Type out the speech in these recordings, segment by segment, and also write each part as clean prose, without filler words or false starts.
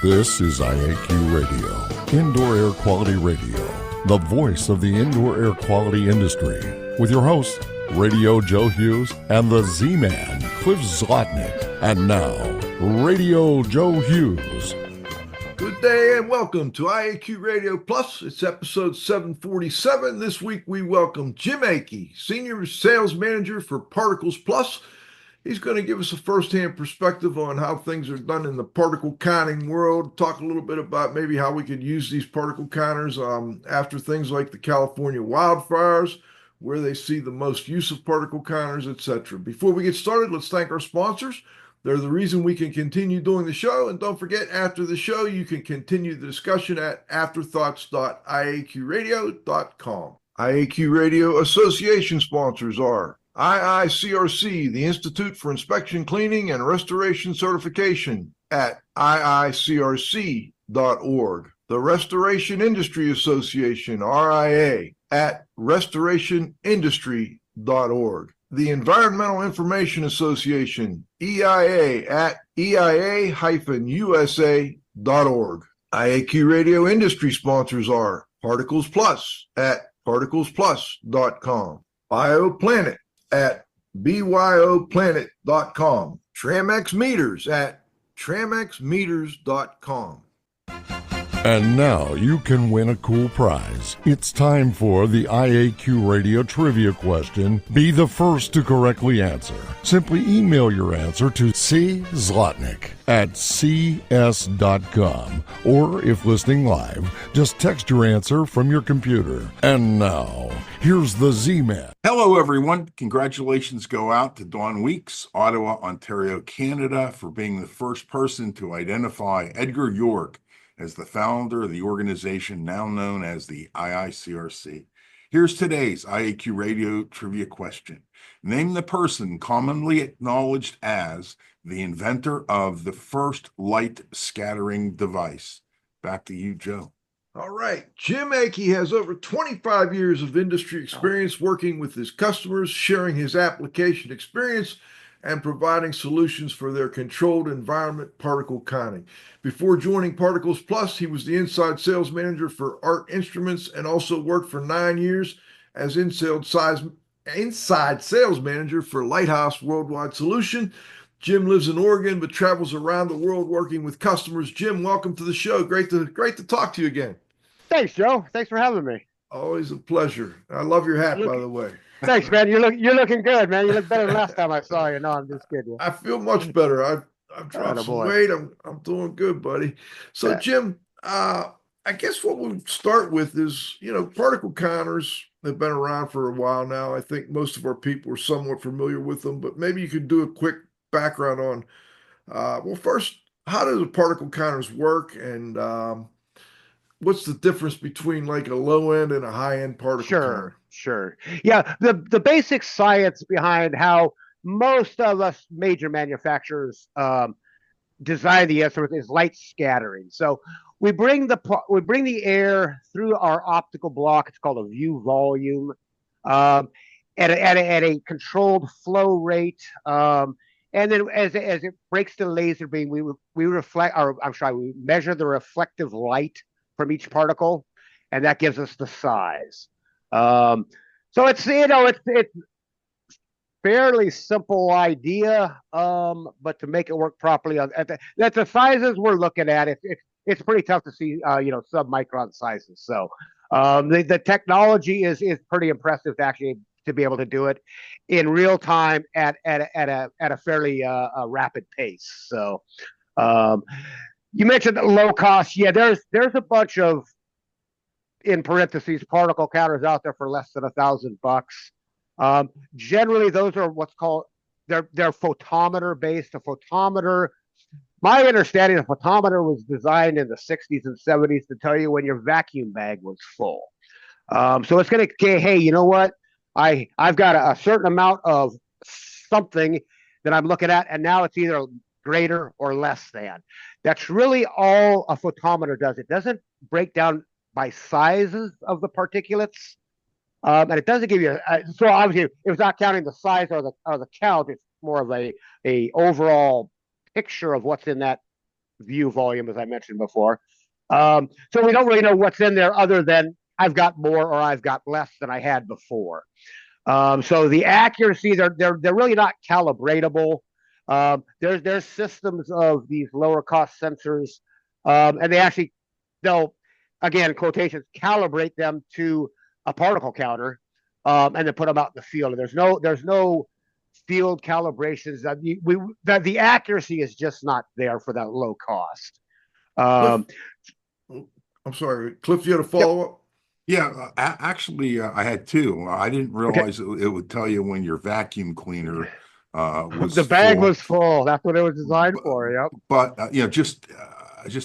This is IAQ Radio, Indoor Air Quality Radio, the voice of the indoor air quality industry, with your hosts, Radio Joe Hughes and the Z-Man, Cliff Zlotnick. And now, Radio Joe Hughes. Good day and welcome to IAQ Radio Plus. It's episode 747. This week we welcome Jim Akey, Senior Sales Manager for Particles Plus. He's going to give us a firsthand perspective on how things are done in the particle counting world, talk a little bit about maybe how we could use these particle counters after things like the California wildfires, where they see the most use of particle counters, etc. Before we get started, let's thank our sponsors. They're the reason we can continue doing the show. And don't forget, after the show, you can continue the discussion at afterthoughts.iaqradio.com. IAQ Radio Association sponsors are IICRC, the Institute for Inspection, Cleaning, and Restoration Certification at iicrc.org. The Restoration Industry Association, RIA, at restorationindustry.org. The Environmental Information Association, EIA, at eia-usa.org. IAQ Radio industry sponsors are Particles Plus at particlesplus.com. BioPlanet at byoplanet.com. Tramex Meters at tramexmeters.com. And now you can win a cool prize. It's time for the IAQ Radio Trivia question. Be the first to correctly answer. Simply email your answer to czlotnick at cs.com. Or if listening live, just text your answer from your computer. And now, here's the Z-Man. Hello, everyone. Congratulations go out to Dawn Weeks, Ottawa, Ontario, Canada, for being the first person to identify Edgar York as the founder of the organization now known as the IICRC. Here's today's IAQ Radio Trivia question. Name the person commonly acknowledged as the inventor of the first light scattering device. Back to you, Joe. All right. Jim Akey has over 25 years of industry experience working with his customers, sharing his application experience, and providing solutions for their controlled environment particle counting. Before joining Particles Plus, he was the inside sales manager for Art Instruments and also worked for 9 years as inside sales manager for Lighthouse Worldwide Solutions. Jim lives in Oregon but travels around the world working with customers. Jim, welcome to the show. Great to talk to you again. Thanks, Joe. Thanks for having me. Always a pleasure. I love your hat, by the way. Thanks, man. You're looking good, man. You look better than last time I saw you. No, I'm just kidding. I feel much better. I've dropped some weight. I'm doing good, buddy. So, Jim, I guess what we'll start with is, particle counters have been around for a while now. I think most of our people are somewhat familiar with them, but maybe you could do a quick background on, well, first, how do the particle counters work, and what's the difference between like a low end and a high end particle counter? Sure. Yeah, the basic science behind how most of us major manufacturers design the instrument is light scattering. So we bring the air through our optical block. It's called a view volume, at a controlled flow rate. And then as it breaks the laser beam, we measure the reflective light from each particle, and that gives us the size. So it's fairly simple idea, but to make it work properly at the sizes we're looking at, it's pretty tough to see sub-micron sizes. So the technology is pretty impressive to be able to do it in real time at a fairly rapid pace. So you mentioned low cost. Yeah, there's a bunch of, in parentheses, particle counters out there for less than $1,000. Generally, those are what's called they're photometer based. A photometer, my understanding, a photometer was designed in the 60s and 70s to tell you when your vacuum bag was full. So it's going to say, hey, you know what? I've got a certain amount of something that I'm looking at, and now it's either greater or less than. That's really all a photometer does. It doesn't break down by sizes of the particulates, and it doesn't give you. So obviously, if it's not counting the size or the count, it's more of a overall picture of what's in that view volume, as I mentioned before. So we don't really know what's in there other than I've got more or I've got less than I had before. So the accuracy, they're really not calibratable. There's systems of these lower cost sensors, and they'll, again, quotations, calibrate them to a particle counter, and then put them out in the field. And there's no field calibrations that the accuracy is just not there for that low cost. I'm sorry, Cliff, you had a follow up? Yeah, actually, I had two. I didn't realize it would tell you when your vacuum cleaner was the bag full. was full. That's what it was designed for. Yep. But just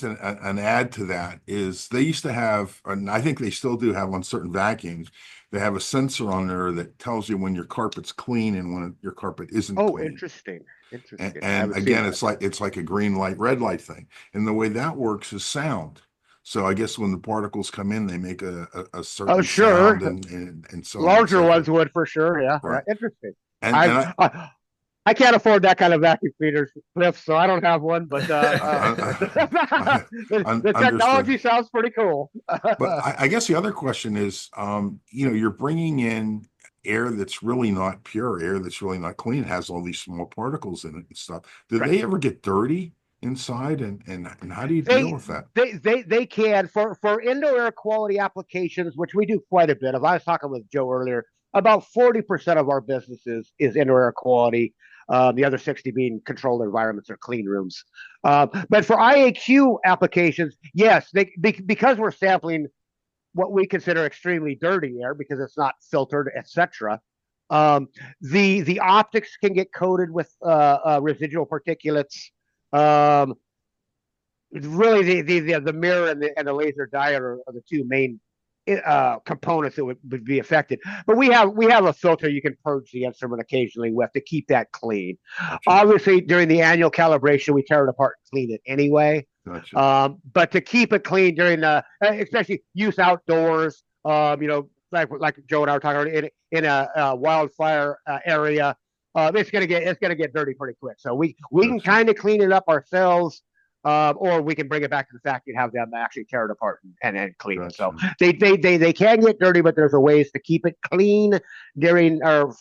an add to that is they used to have, and I think they still do have on certain vacuums, they have a sensor on there that tells you when your carpet's clean and when your carpet isn't Oh, clean. Interesting. And again, it's like a green light, red light thing. And the way that works is sound. So I guess when the particles come in, they make a certain sure. sound and so larger ones would for sure. Yeah. Right. Interesting. And I can't afford that kind of vacuum cleaner, Cliff, so I don't have one. But the technology sounds pretty cool. But I guess the other question is, you're bringing in air that's really not pure, air that's really not clean. It has all these small particles in it and stuff. Do they ever get dirty inside, and how do you deal with that? They can for indoor air quality applications, which we do quite a bit of. I was talking with Joe earlier. About 40% of our businesses is indoor air quality. The other 60 being controlled environments or clean rooms. But for IAQ applications, yes, because we're sampling what we consider extremely dirty air because it's not filtered, etc. The optics can get coated with residual particulates. Really, the mirror and the laser diode are the two main components that would be affected. But we have a filter you can purge the instrument occasionally with to keep that clean. Gotcha. Obviously, during the annual calibration, we tear it apart and clean it anyway. Gotcha. But to keep it clean during especially use outdoors, like Joe and I were talking about in a wildfire area, it's gonna get dirty pretty quick. So we can kind of clean it up ourselves. Or we can bring it back to the factory and have them actually tear it apart and clean it. So they can get dirty, but there's a ways to keep it clean during or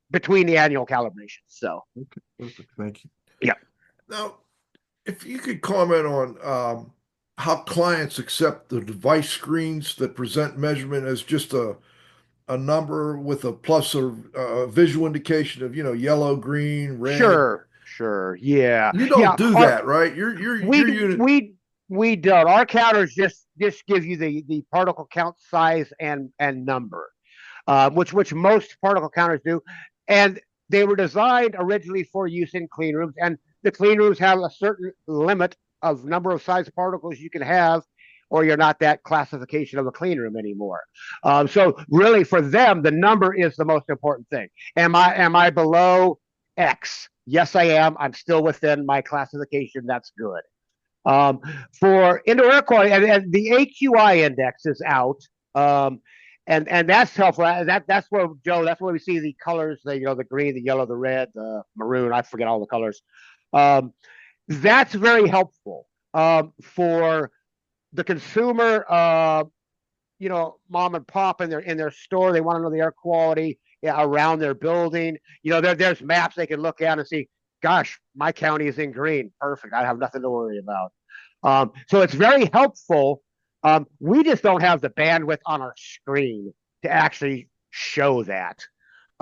between the annual calibrations. So, okay, perfect. Thank you. Yeah. Now, if you could comment on how clients accept the device screens that present measurement as just a number with a plus or visual indication of yellow, green, red. Sure. Yeah. You don't do that, right? Your unit. We don't. Our counters just give you the particle count size and number, which most particle counters do. And they were designed originally for use in clean rooms, and the clean rooms have a certain limit of number of size particles you can have, or you're not that classification of a clean room anymore. So really, for them, the number is the most important thing. Am I below X? Yes, I am. I'm still within my classification. That's good. For indoor air quality, and the AQI index is out, and that's helpful. That's where, Joe. That's where we see the colors. The green, the yellow, the red, the maroon. I forget all the colors. That's very helpful for the consumer. Mom and pop in their store. They want to know the air quality around their building. There's maps they can look at and see, gosh, my county is in green. Perfect. I have nothing to worry about. So it's very helpful. We just don't have the bandwidth on our screen to actually show that.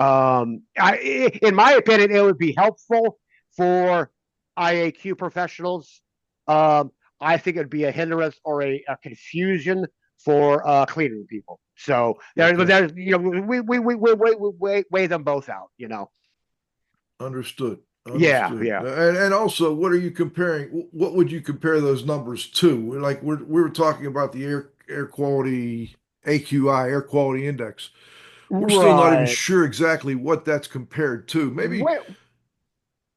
In my opinion, it would be helpful for IAQ professionals. I think it would be a hindrance or a confusion for clean room people. So there's we weigh them both out. Understood. Yeah. And also, what are you comparing? What would you compare those numbers to? Like we were talking about the air quality AQI, air quality index. We're still not even sure exactly what that's compared to. Maybe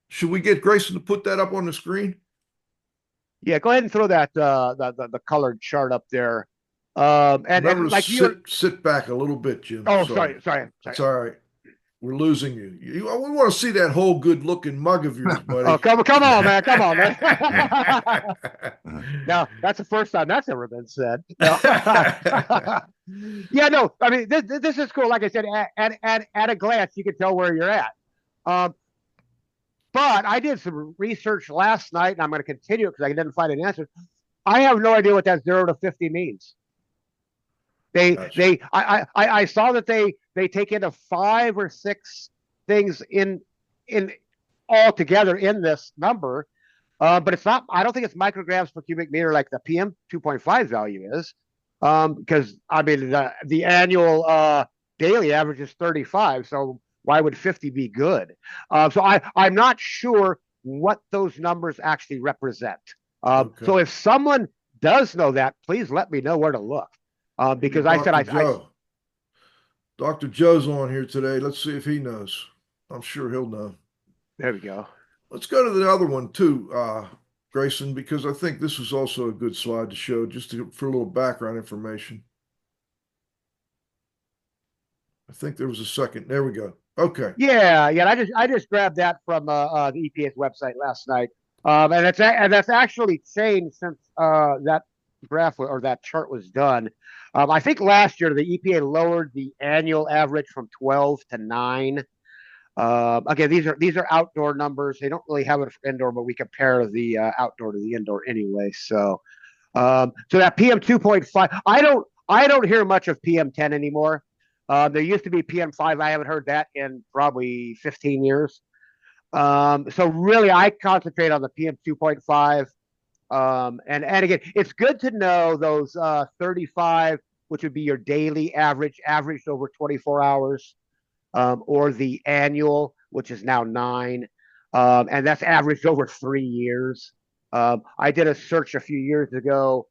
should we get Grayson to put that up on the screen? Yeah, go ahead and throw that the colored chart up there. And like sit back a little bit, Jim. Oh, sorry. It's all right. We're losing you. We want to see that whole good-looking mug of yours, buddy. Oh, come on, man. Come on, man. Now, that's the first time that's ever been said. No. Yeah, no, I mean, this is cool. Like I said, at a glance, you can tell where you're at. But I did some research last night, and I'm going to continue because I didn't find an answer. I have no idea what that 0 to 50 means. I saw that they take into 5 or 6 things in all together in this number, but it's not. I don't think it's micrograms per cubic meter like the PM 2.5 value is, because I mean the annual daily average is 35. So why would 50 be good? So I'm not sure what those numbers actually represent. Okay. So if someone does know that, please let me know where to look. Because Dr. Joe's on here today. Let's see if he knows. I'm sure he'll know. There we go. Let's go to the other one too, Grayson, because I think this was also a good slide to show for a little background information. I think there was a second. There we go. Okay. Yeah. I just grabbed that from the EPA's website last night, and that's actually changed since that graph or that chart was done. I think last year the EPA lowered the annual average from 12 to 9. Again, these are outdoor numbers. They don't really have it for indoor, but we compare the outdoor to the indoor anyway. So that PM 2.5, I don't hear much of PM 10 anymore. There used to be PM 5. I haven't heard that in probably 15 years. So really, I concentrate on the PM 2.5. And again, it's good to know those 35, which would be your daily averaged over 24 hours, or the annual, which is now 9, and that's averaged over 3 years. I did a search a few years ago.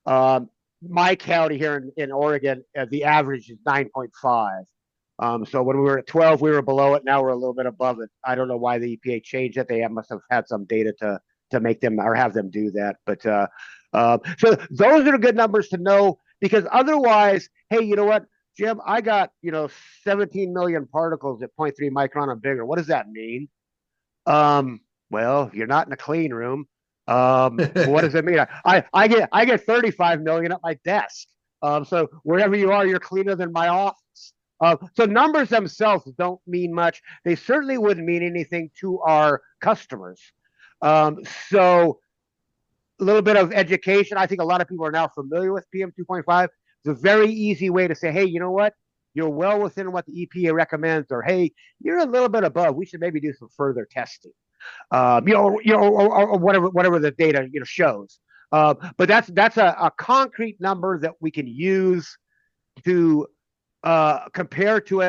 My county here in Oregon, the average is 9.5. So when we were at 12, we were below it. Now we're a little bit above it. I don't know why the EPA changed it. They must have had some data to make them or have them do that. But so those are good numbers to know, because otherwise, hey, you know what, Jim, I got 17 million particles at 0.3 micron or bigger. What does that mean? Well, you're not in a clean room. What does it mean? I get 35 million at my desk. So wherever you are, you're cleaner than my office. So numbers themselves don't mean much. They certainly wouldn't mean anything to our customers. So a little bit of education. I think a lot of people are now familiar with PM 2.5. It's a very easy way to say, hey, you know what? You're well within what the EPA recommends, or hey, you're a little bit above. We should maybe do some further testing. Or whatever the data shows. But that's a concrete number that we can use to compare to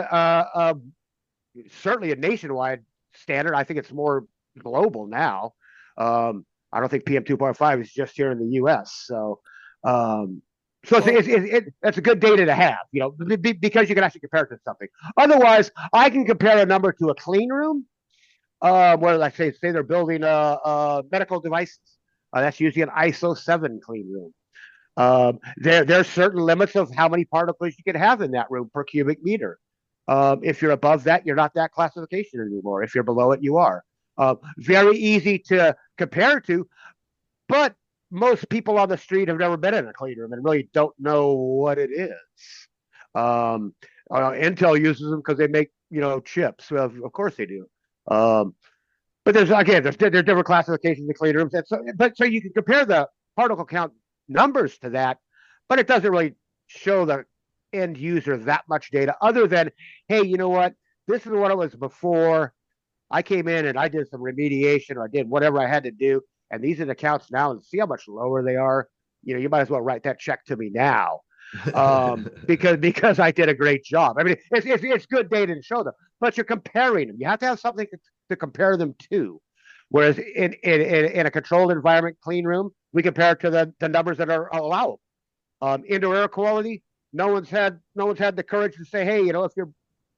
certainly a nationwide standard. I think it's more global now. I don't think PM 2.5 is just here in the U.S. So it's a good data to have, because you can actually compare it to something. Otherwise, I can compare a number to a clean room, where like say they're building medical devices. That's usually an ISO 7 clean room. There's certain limits of how many particles you can have in that room per cubic meter. If you're above that, you're not that classification anymore. If you're below it, you are. Very easy to compare to, but most people on the street have never been in a clean room and really don't know what it is. Intel uses them because they make chips. Well, of course they do. But there's different classifications of clean rooms. So you can compare the particle count numbers to that, but it doesn't really show the end user that much data other than, hey, you know what? This is what it was before I came in and I did some remediation, or I did whatever I had to do. And these are the counts now, and see how much lower they are. You might as well write that check to me now, because I did a great job. I mean, it's good data to show them, but you're comparing them. You have to have something to compare them to. Whereas in a controlled environment clean room, we compare it to the numbers that are allowable. Indoor air quality, no one's had the courage to say, hey, if you're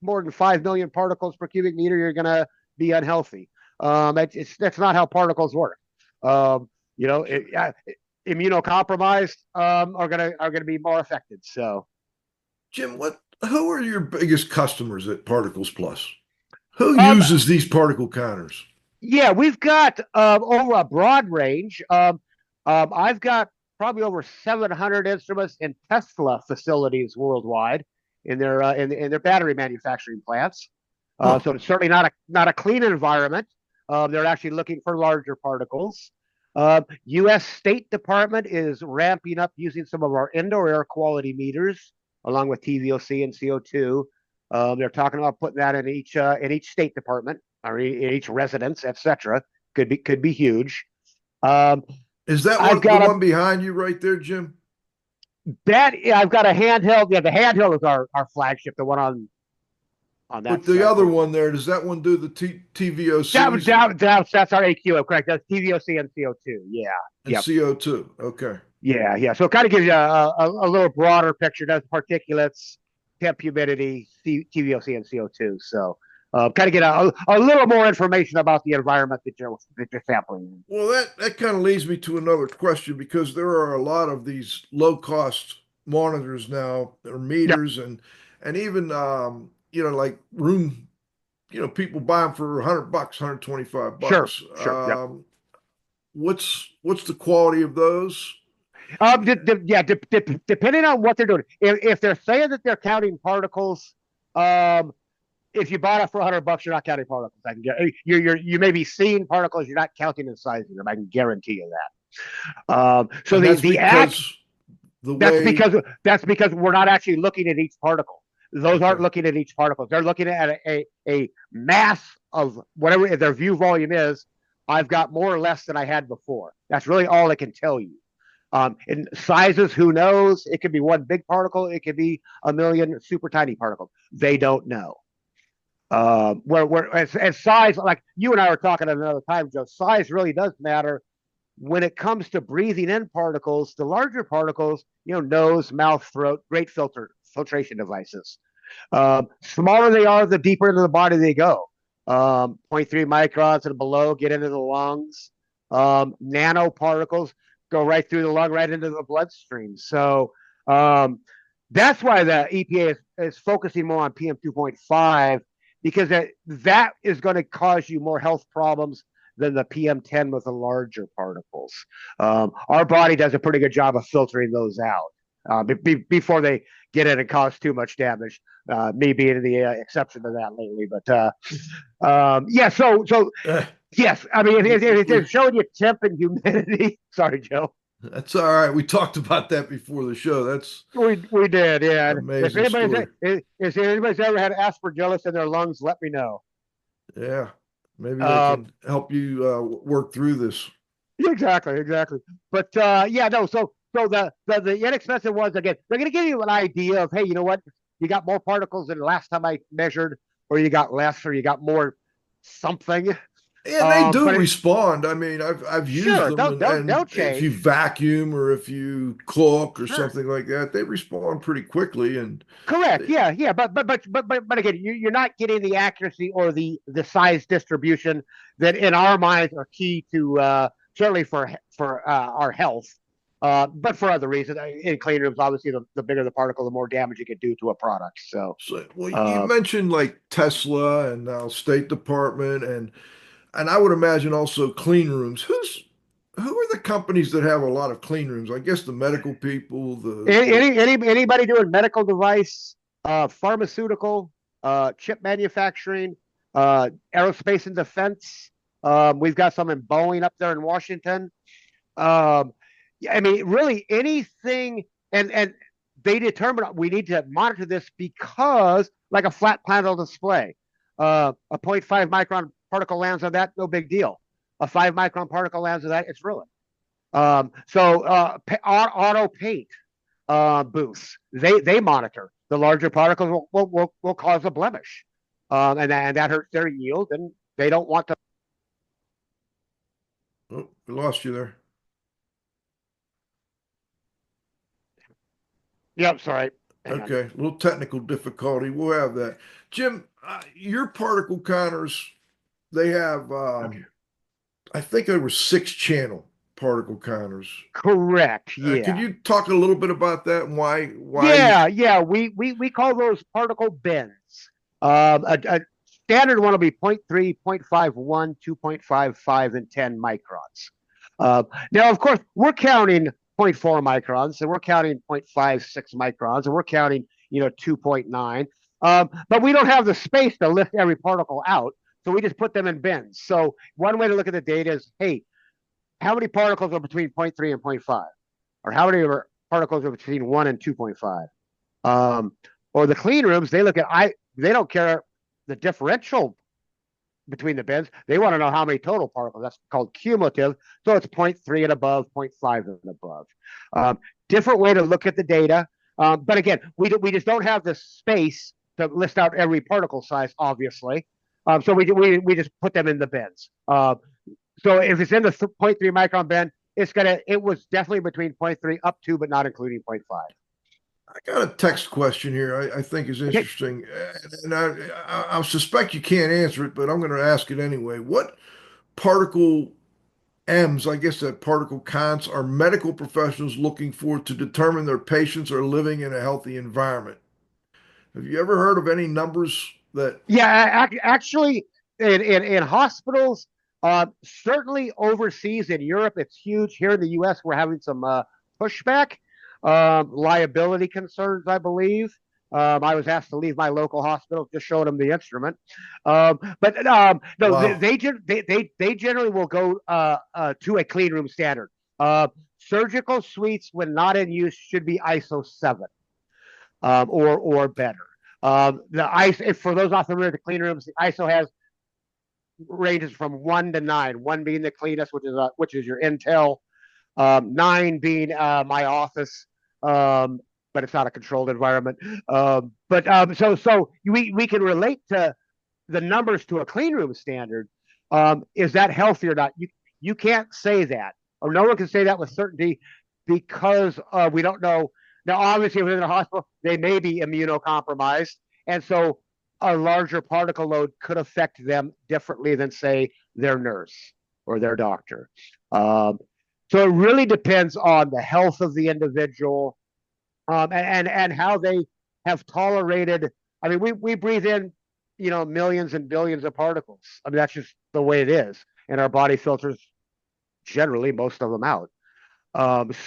more than 5 million particles per cubic meter, you're going to be unhealthy. That's not how particles work. Immunocompromised are gonna be more affected. So, Jim, who are your biggest customers at Particles Plus? Who uses these particle counters? Yeah, we've got over a broad range. I've got probably over 700 instruments in Tesla facilities worldwide in their battery manufacturing plants. So it's certainly not a clean environment. They're actually looking for larger particles. U.S. State Department is ramping up using some of our indoor air quality meters, along with TVOC and CO2. They're talking about putting that in each state department or in each residence, etc. Could be huge. Is that the one behind you right there, Jim? I've got a handheld. Yeah, the handheld is our flagship, the one on that. But the other one there, does that one do the TVOC? That's our AQ, correct? That's TVOC and CO2. Yeah. And CO2. Okay. Yeah. So it kind of gives you a little broader picture. Does particulates, temp, humidity, TVOC, and CO2. So kind of get a little more information about the environment that you're sampling. Well, that kind of leads me to another question, because there are a lot of these low cost monitors now, or meters, and even like room, people buy them for $100, $125. Sure. What's the quality of those? Depending on what they're doing. If they're saying that they're counting particles, if you bought it for $100, you're not counting particles. I can you may be seeing particles, you're not counting and sizing them. I can guarantee you that. So that's because we're not actually looking at each particle. Those aren't looking at each particle. They're looking at a mass of whatever their view volume is. I've got more or less than I had before. That's really all it can tell you. In sizes, who knows? It could be one big particle. It could be a million super tiny particles. They don't know. As size, like you and I were talking at another time, Joe, size really does matter when it comes to breathing in particles. The larger particles, nose, mouth, throat, great filtration devices. Smaller they are, the deeper into the body they go. 0.3 microns and below get into the lungs. Nanoparticles go right through the lung, right into the bloodstream. So that's why the EPA is focusing more on PM 2.5, because that is going to cause you more health problems than the PM10 with the larger particles. Our body does a pretty good job of filtering those out before they get in and cause too much damage. Me being the exception to that lately, but yes, I mean, if they're showing you temp and humidity. Sorry, Joe. That's all right. We talked about that before the show. We did, yeah. Amazing. If anybody's ever had aspergillus in their lungs, let me know. Yeah, maybe they can help you work through this. Exactly. But So the inexpensive ones, again, they're going to give you an idea of, hey, you know what? You got more particles than the last time I measured, or you got less, or you got more something. Yeah, they do respond. I mean, I've used them, and they'll change. If you vacuum or if you caulk or something like that, they respond pretty quickly. And correct, yeah. But again, you're not getting the accuracy or the size distribution that in our minds are key to certainly for our health. But for other reasons, in clean rooms, obviously, the bigger the particle, the more damage you could do to a product. So you mentioned like Tesla and now State Department, and I would imagine also clean rooms. Who are the companies that have a lot of clean rooms? I guess the medical people. Anybody doing medical device, pharmaceutical, chip manufacturing, aerospace and defense. We've got some in Boeing up there in Washington. I mean, really anything, and they determine we need to monitor this because, like a flat panel display, a 0.5 micron particle lands on that, no big deal. A 5 micron particle lands on that, it's ruined. Auto paint booths, they monitor the larger particles will cause a blemish, and that hurts their yield, and they don't want to. Oh, we lost you there. Yep, sorry. Okay, a little technical difficulty. We'll have that. Jim, your particle counters, they have, I think there were 6-channel particle counters. Correct. Yeah. Could you talk a little bit about that and why? Yeah. We call those particle bins. standard one will be 0.3, 0.51, 2.55, and 10 microns. Now, of course, we're counting 0.4 microns, and we're counting 0.56 microns, and we're counting, 2.9. But we don't have the space to lift every particle out, so we just put them in bins. So one way to look at the data is, hey, how many particles are between 0.3 and 0.5? Or how many particles are between 1 and 2.5? Or the clean rooms, they look at, they don't care the differential between the bins. They want to know how many total particles. That's called cumulative. So it's 0.3 and above, 0.5 and above. Different way to look at the data. But again, we just don't have the space to list out every particle size, obviously. So we just put them in the bins. So if it's in the 0.3 micron bin, it was definitely between 0.3 up to, but not including 0.5. I got a text question here I think is interesting, and I suspect you can't answer it, but I'm going to ask it anyway. What particle M's, I guess that particle counts, are medical professionals looking for to determine their patients are living in a healthy environment? Have you ever heard of any numbers that? Yeah, actually, in hospitals, certainly overseas in Europe, it's huge. Here in the U.S., we're having some pushback. Liability concerns, I believe. I was asked to leave my local hospital, just showing them the instrument. No, wow. they generally will go to a clean room standard. Surgical suites, when not in use, should be ISO 7 or better. For those not familiar with the clean rooms, the ISO has ranges from 1 to 9. 1 being the cleanest, which is your Intel. 9 being my office. But it's not a controlled environment. So we can relate to the numbers to a clean room standard. Is that healthy or not? You can't say that, or no one can say that with certainty, because we don't know. Now, obviously, within a hospital, they may be immunocompromised, and so a larger particle load could affect them differently than, say, their nurse or their doctor. So it really depends on the health of the individual. And how they have tolerated. I mean, we breathe in, millions and billions of particles. I mean, that's just the way it is, and our body filters generally most of them out.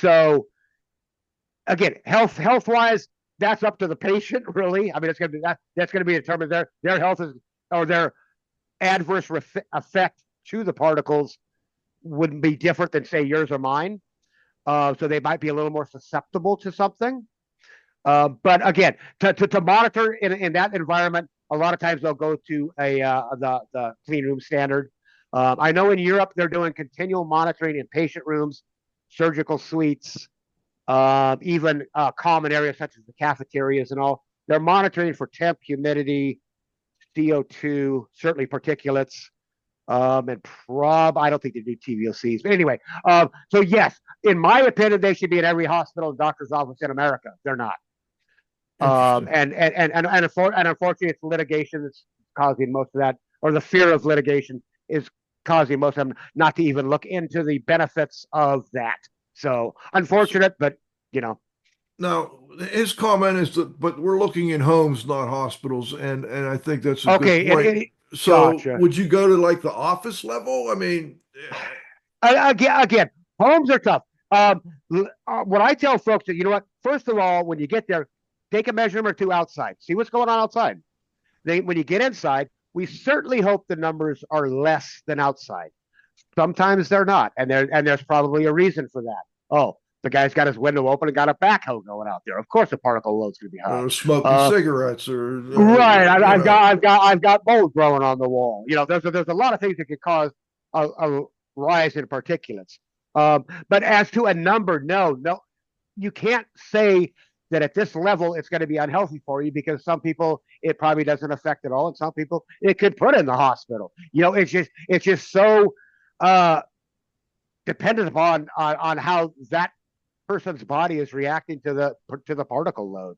So again, health wise, that's up to the patient, really. I mean, it's that's going to be determined. Their health is, or their adverse effect to the particles wouldn't be different than, say, yours or mine. So they might be a little more susceptible to something. But again, to monitor in that environment, a lot of times they'll go to the clean room standard. I know in Europe they're doing continual monitoring in patient rooms, surgical suites, even common areas such as the cafeterias and all. They're monitoring for temp, humidity, CO2, certainly particulates. And I don't think they do TVOCs, but anyway. So yes, in my opinion, they should be in every hospital and doctor's office in America. They're not. And unfortunately, it's litigation that's causing most of that, or the fear of litigation is causing most of them not to even look into the benefits of that. So unfortunate, but Now, his comment is that, but we're looking in homes, not hospitals, and I think that's a good point. So gotcha. Would you go to like the office level? I mean, again, homes are tough. What I tell folks is, first of all, when you get there, take a measurement or two outside. See what's going on outside. When you get inside, we certainly hope the numbers are less than outside. Sometimes they're not, and there's probably a reason for that. Oh, the guy's got his window open and got a backhoe going out there. Of course, the particle load's going to be high. Smoking cigarettes, or right. I've got mold growing on the wall. There's a lot of things that could cause a rise in particulates. But as to a number, no, you can't say that at this level it's going to be unhealthy for you, because some people it probably doesn't affect at all, and some people it could put in the hospital. It's just so dependent upon on how that person's body is reacting to the particle load.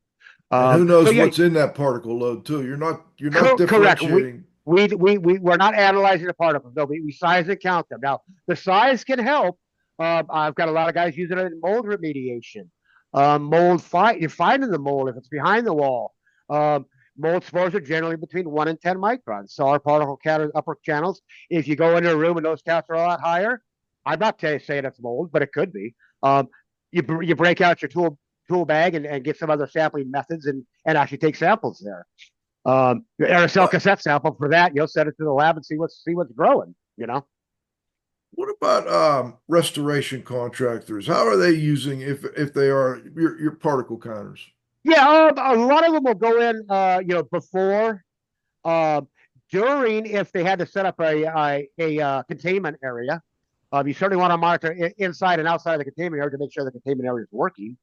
Who knows what's in that particle load too? You're not differentiating. Correct. We're not analyzing the particles. No, we size and count them. Now the size can help. I've got a lot of guys using it in mold remediation. You're finding the mold if it's behind the wall. mold spores are generally between 1 and 10 microns. So our particle count upper channels, if you go into a room and those counts are a lot higher, I'm not saying it's mold, but it could be. You break out your tool bag and get some other sampling methods and actually take samples there. Your aerosol cassette sample for that, you'll send it to the lab and see what's growing, What about restoration contractors? How are they using if they are your particle counters? Yeah, a lot of them will go in, before, during, if they had to set up a containment area. You certainly want to monitor inside and outside of the containment area to make sure the containment area is working,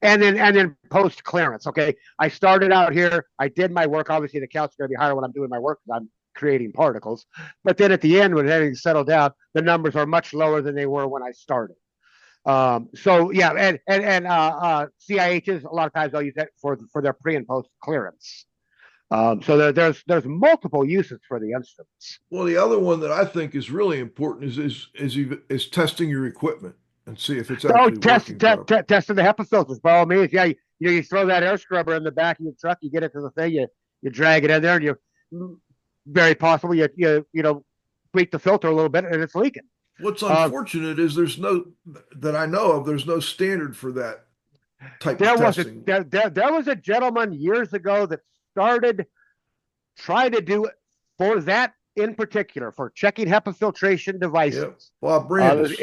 and then post clearance. Okay, I started out here, I did my work. Obviously, the count's going to be higher when I'm doing my work because I'm creating particles. But then at the end, when everything's settled down, the numbers are much lower than they were when I started. So yeah, and CIHs, a lot of times they'll use that for their pre and post clearance. So there's multiple uses for the instruments. Well, the other one that I think is really important is testing your equipment and see if it's actually testing the HEPA filters by all means. Yeah, you throw that air scrubber in the back of your truck, you get it to the thing, you drag it in there, and you very possibly you tweak the filter a little bit and it's leaking. What's unfortunate is there's no standard for that type of testing. There was a gentleman years ago that started trying to do it for that in particular, for checking HEPA filtration devices. Yep. Bob Brandis.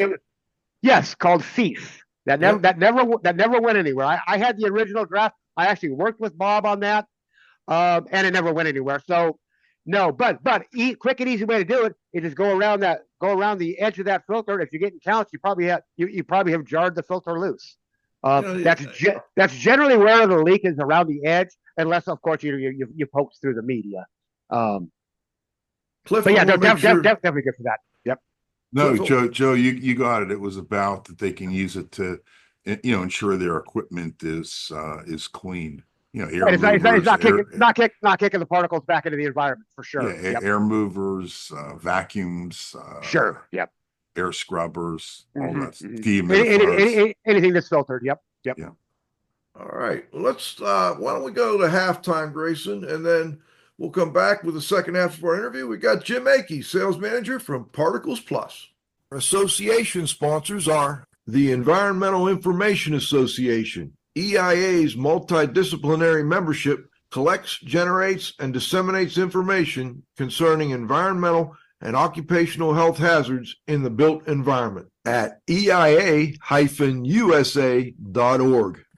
Yes, called FIF. That never went anywhere. I had the original draft. I actually worked with Bob on that, and it never went anywhere. So no, but quick and easy way to do it is just go around the edge of that filter. If you're getting counts, you probably have jarred the filter loose. That's generally where the leak is, around the edge, unless of course you poked through the media. Cliff, but yeah, definitely good for that. Yep. No, Joe, you got it. It was about that they can use it to, ensure their equipment is clean. It's not kicking the particles back into the environment for sure. Yeah, yep. Air movers, vacuums. Sure. Yep. Air scrubbers, all that. Anything that's filtered. Yep. Yeah. All right. Let's. Why don't we go to halftime, Grayson, and then we'll come back with the second half of our interview. We got Jim Akey, sales manager from Particles Plus. Our association sponsors are the Environmental Information Association. EIA's multidisciplinary membership collects, generates, and disseminates information concerning environmental and occupational health hazards in the built environment at eia-usa.org.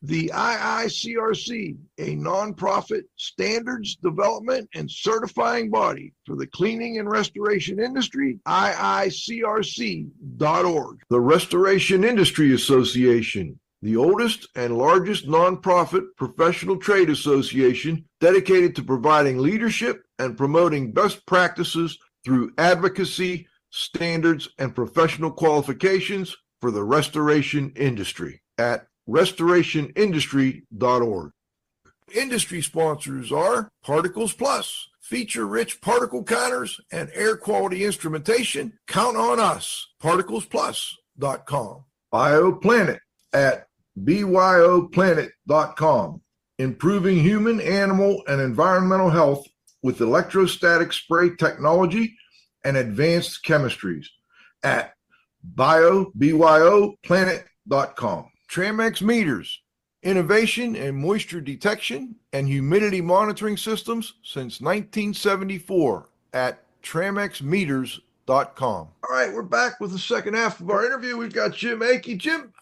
The IICRC, a nonprofit standards development and certifying body for the cleaning and restoration industry, iicrc.org. The Restoration Industry Association, the oldest and largest nonprofit professional trade association dedicated to providing leadership and promoting best practices through advocacy, standards, and professional qualifications for the restoration industry at restorationindustry.org. Industry sponsors are Particles Plus, feature-rich particle counters and air quality instrumentation. Count on us, particlesplus.com. BioPlanet at byoplanet.com, improving human, animal, and environmental health with electrostatic spray technology and advanced chemistries at byoplanet.com. Tramex meters, innovation in moisture detection and humidity monitoring systems since 1974 at tramexmeters.com. All right, we're back with the second half of our interview. We've got Jim Akey. Jim,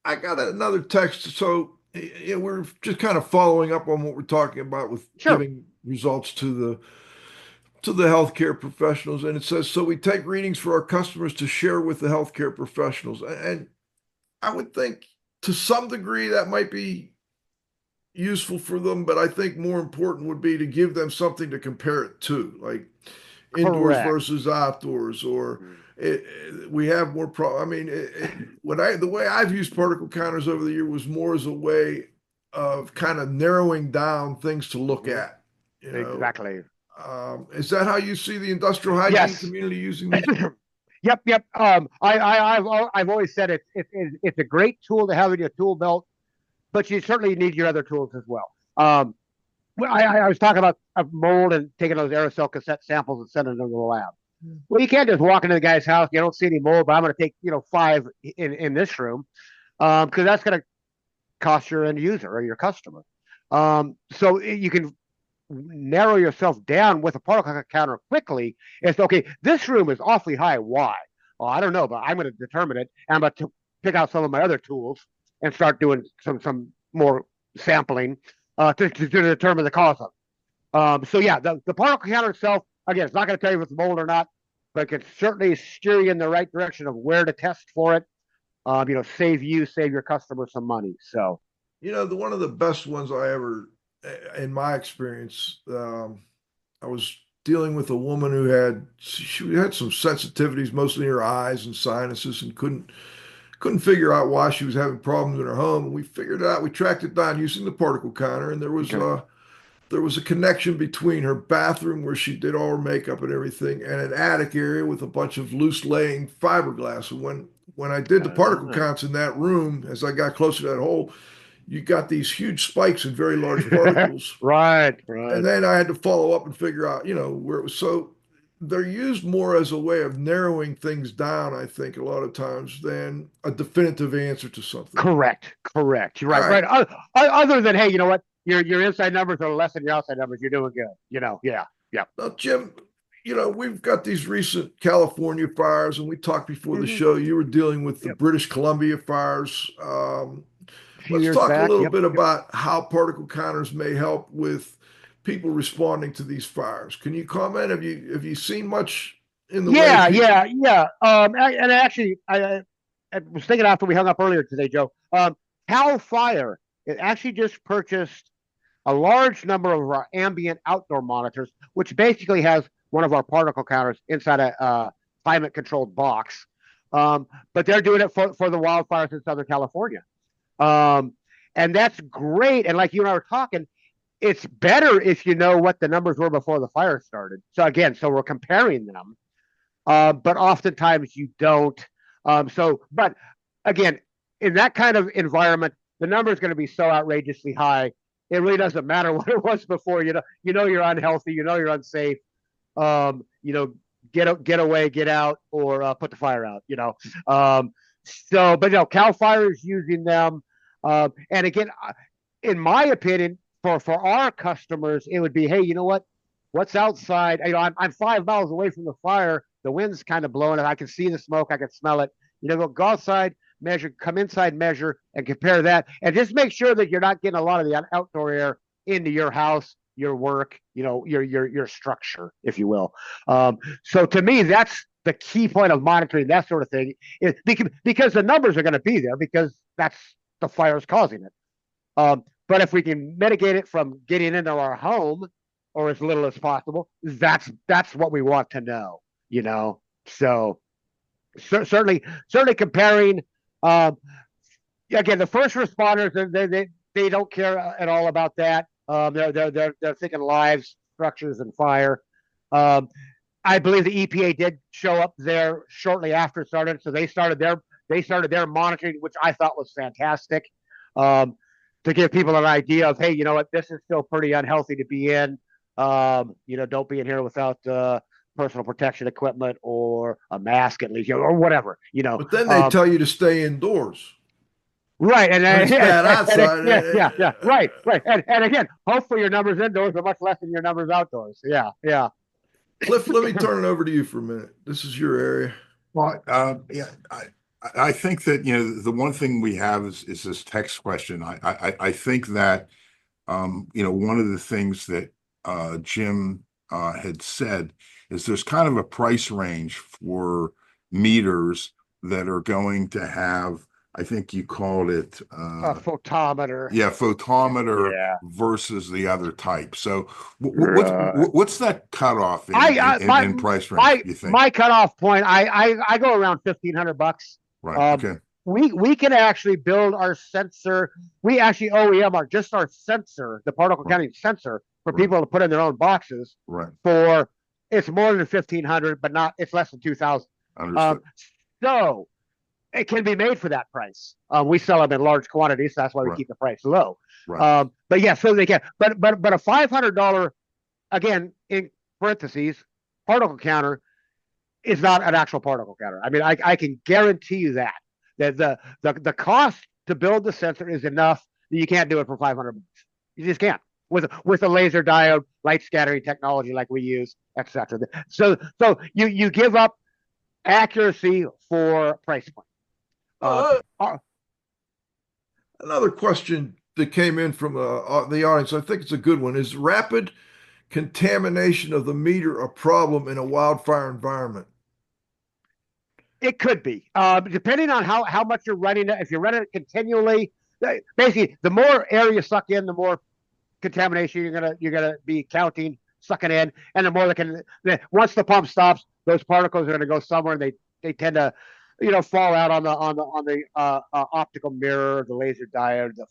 I got another text, so we're just kind of following up on what we're talking about with giving results to the healthcare professionals. And it says, so we take readings for our customers to share with the healthcare professionals. And I would think to some degree that might be useful for them, but I think more important would be to give them something to compare it to, like indoors versus outdoors, or we have more the way I've used particle counters over the year was more as a way of kind of narrowing down things to look at. Exactly. Is that how you see the industrial hygiene community using these? Yep. I've always said it's a great tool to have in your tool belt, but you certainly need your other tools as well. Well, I was talking about a mold and taking those aerosol cassette samples and sending them to the lab. Well, you can't just walk into the guy's house. You don't see any mold, but I'm going to take 5 in this room, because that's going to cost your end user or your customer. So you can narrow yourself down with a particle counter quickly. It's okay. This room is awfully high. Why? Well, I don't know, but I'm going to determine it. And I'm going to pick out some of my other tools and start doing some more sampling to determine the cause of it. So yeah, the particle counter itself, again, it's not going to tell you if it's mold or not, but it can certainly steer you in the right direction of where to test for it. Save your customer some money. So, one of the best ones I ever, in my experience, I was dealing with a woman who she had some sensitivities, mostly in her eyes and sinuses, and couldn't figure out why she was having problems in her home. And we figured it out. We tracked it down using the particle counter, and there was a connection between her bathroom where she did all her makeup and everything, and an attic area with a bunch of loose laying fiberglass. And when I did the particle counts in that room, as I got closer to that hole, you got these huge spikes and very large particles. Right. And then I had to follow up and figure out, where it was. So they're used more as a way of narrowing things down, I think, a lot of times than a definitive answer to something. Correct. You're right. Other than, hey, you know what? Your inside numbers are less than your outside numbers. You're doing good. Yeah. Now, Jim, we've got these recent California fires, and we talked before the show. You were dealing with the British Columbia fires. Let's talk a little bit about how particle counters may help with people responding to these fires. Can you comment? Have you seen much in the way? Yeah. And actually, I was thinking after we hung up earlier today, Joe. Cal Fire, it actually just purchased a large number of our ambient outdoor monitors, which basically has one of our particle counters inside a climate-controlled box. But they're doing it for the wildfires in Southern California. And that's great. And like you and I were talking, it's better if you know what the numbers were before the fire started. So we're comparing them. But oftentimes you don't. But again, in that kind of environment, the number is going to be so outrageously high. It really doesn't matter what it was before. You're unhealthy. You're unsafe. Get away, get out, or put the fire out. But Cal Fire is using them. And again, in my opinion, for our customers, it would be, hey, you know what? What's outside? I'm 5 miles away from the fire. The wind's kind of blowing, and I can see the smoke. I can smell it. Go outside, measure, come inside, measure, and compare that, and just make sure that you're not getting a lot of the outdoor air into your house, your work, your structure, if you will. So to me, that's the key point of monitoring that sort of thing, is because the numbers are going to be there because that's the fire's causing it. But if we can mitigate it from getting into our home, or as little as possible, that's what we want to know. So certainly comparing. Again, the first responders, they don't care at all about that. They're thinking lives, structures, and fire. I believe the EPA did show up there shortly after it started, so they started their monitoring, which I thought was fantastic, to give people an idea of, hey, you know what, this is still pretty unhealthy to be in. Don't be in here without personal protection equipment or a mask, at least, or whatever. But then they tell you to stay indoors. Right, and it's bad outside. Yeah, right. And again, hopefully your numbers indoors are much less than your numbers outdoors. Yeah. Cliff, let me turn it over to you for a minute. This is your area. Well, I think that the one thing we have is this text question. I think that one of the things that Jim had said is there's kind of a price range for meters that are going to have, I think you called it a photometer. Yeah, photometer versus the other type. So what's that cutoff in price range, you think? My cutoff point, I go around $1,500. Right. Okay. We can actually build our sensor. We actually OEM our sensor, the particle counting sensor, for people to put in their own boxes. Right. For it's more than $1,500, but it's less than $2,000. Understood. So it can be made for that price. We sell them in large quantities, so that's why we Right. keep the price low. Right. But yeah, so they can. But a $500, again, in parentheses, particle counter is not an actual particle counter. I mean, I can guarantee you that the cost to build the sensor is enough that you can't do it for $500. You just can't with a laser diode, light scattering technology like we use, etc. So you give up accuracy for price point. Another question that came in from the audience, I think it's a good one, is rapid contamination of the meter a problem in a wildfire environment? It could be, depending on how much you're running it. If you're running it continually, basically, the more air you suck in, the more contamination you're gonna be counting, sucking in, and the more once the pump stops, those particles are gonna go somewhere, and they tend to, fall out on the optical mirror, the laser diode, the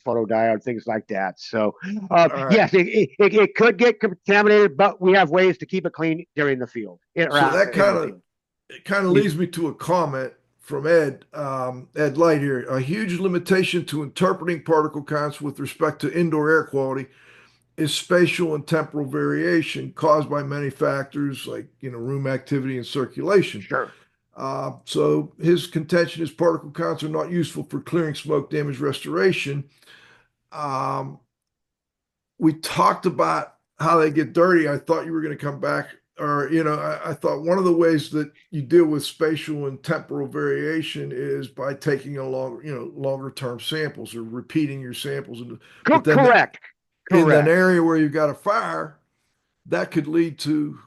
photodiode, things like that. So, right. Yes, it could get contaminated, but we have ways to keep it clean during the field. So that kind of leads me to a comment from Ed Light here. A huge limitation to interpreting particle counts with respect to indoor air quality is spatial and temporal variation caused by many factors like room activity and circulation. Sure. So his contention is particle counts are not useful for clearing smoke damage restoration. We talked about how they get dirty. I thought you were going to come back, or I thought one of the ways that you deal with spatial and temporal variation is by taking a longer term samples or repeating your samples. Correct. In an area where you've got a fire, that could lead to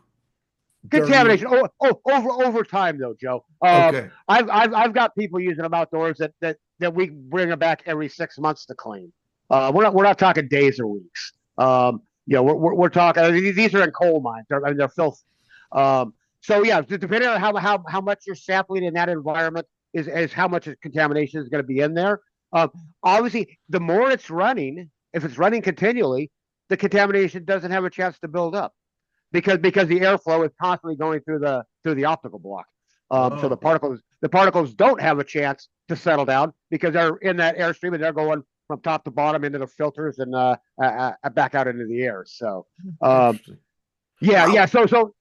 contamination over time, though, Joe. Okay. I've got people using them outdoors that we bring them back every 6 months to clean. We're not talking days or weeks. We're talking. These are in coal mines. They're filth. So yeah, depending on how much you're sampling in that environment is how much contamination is going to be in there. Obviously, the more it's running, if it's running continually, the contamination doesn't have a chance to build up because the airflow is constantly going through the optical block. So the particles don't have a chance to settle down because they're in that airstream and they're going from top to bottom into the filters and back out into the air. So yeah. So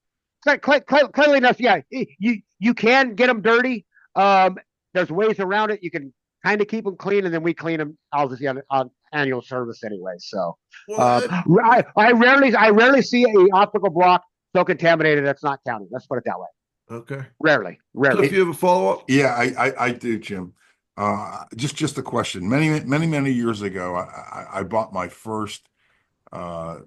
cleanliness, yeah, you can get them dirty. There's ways around it. You can kind of keep them clean, and then we clean them obviously on annual service anyway. So I rarely see a optical block so contaminated that's not counting. Let's put it that way. Okay. Rarely. If you have a follow-up? Yeah, I do, Jim. Just a question. Many years ago, I bought my first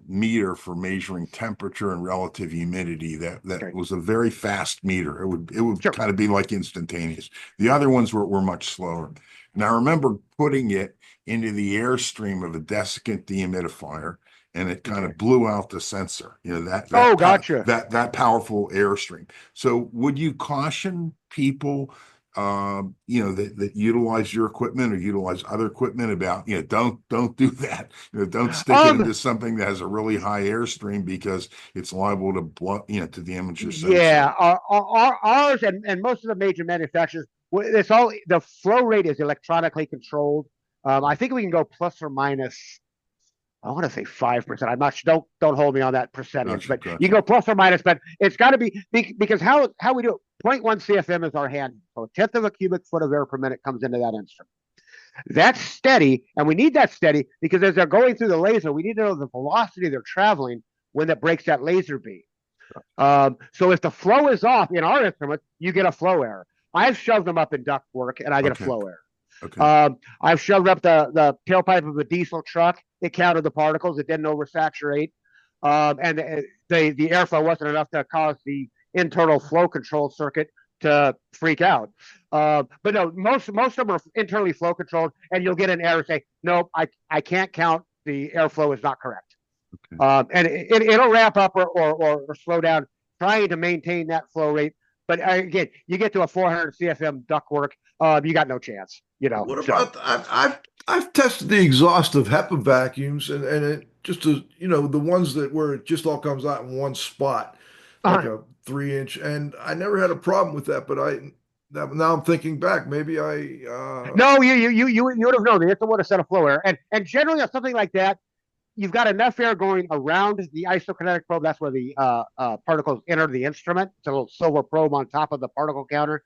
meter for measuring temperature and relative humidity. That Okay. was a very fast meter. It would Sure. kind of be like instantaneous. The other ones were much slower. And I remember putting it into the airstream of a desiccant dehumidifier, and it kind of blew out the sensor. Gotcha. That powerful airstream. So would you caution people that utilize your equipment or utilize other equipment about, don't do that. Don't stick it into something that has a really high airstream because it's liable to blow, to damage your sensor. Yeah, ours and most of the major manufacturers, it's all the flow rate is electronically controlled. I think we can go plus or minus. I want to say 5%. I'm not sure. Don't hold me on that percentage, but you can go plus or minus. But it's got to be because how we do it. 0.1 CFM is our hand. So a tenth of a cubic foot of air per minute comes into that instrument. That's steady, and we need that steady because as they're going through the laser, we need to know the velocity they're traveling when that breaks that laser beam. So if the flow is off in our instrument, you get a flow error. I've shoved them up in duct work, and I get a flow error. Okay. I've shoved up the tailpipe of a diesel truck. It counted the particles. It didn't oversaturate, and the airflow wasn't enough to cause the internal flow control circuit to freak out. But no, most of them are internally flow controlled, and you'll get an error say, nope, I can't count. The airflow is not correct. Okay. And it'll ramp up or slow down, trying to maintain that flow rate. But again, you get to a 400 CFM ductwork, you got no chance. What about I've tested the exhaust of HEPA vacuums, and it just the ones where it just all comes out in one spot, like a 3-inch, and I never had a problem with that. But Now I'm thinking back. Maybe No, you would have known. The instrument would have set a flow air, and generally on something like that, you've got enough air going around the isokinetic probe. That's where the particles enter the instrument. It's a little silver probe on top of the particle counter.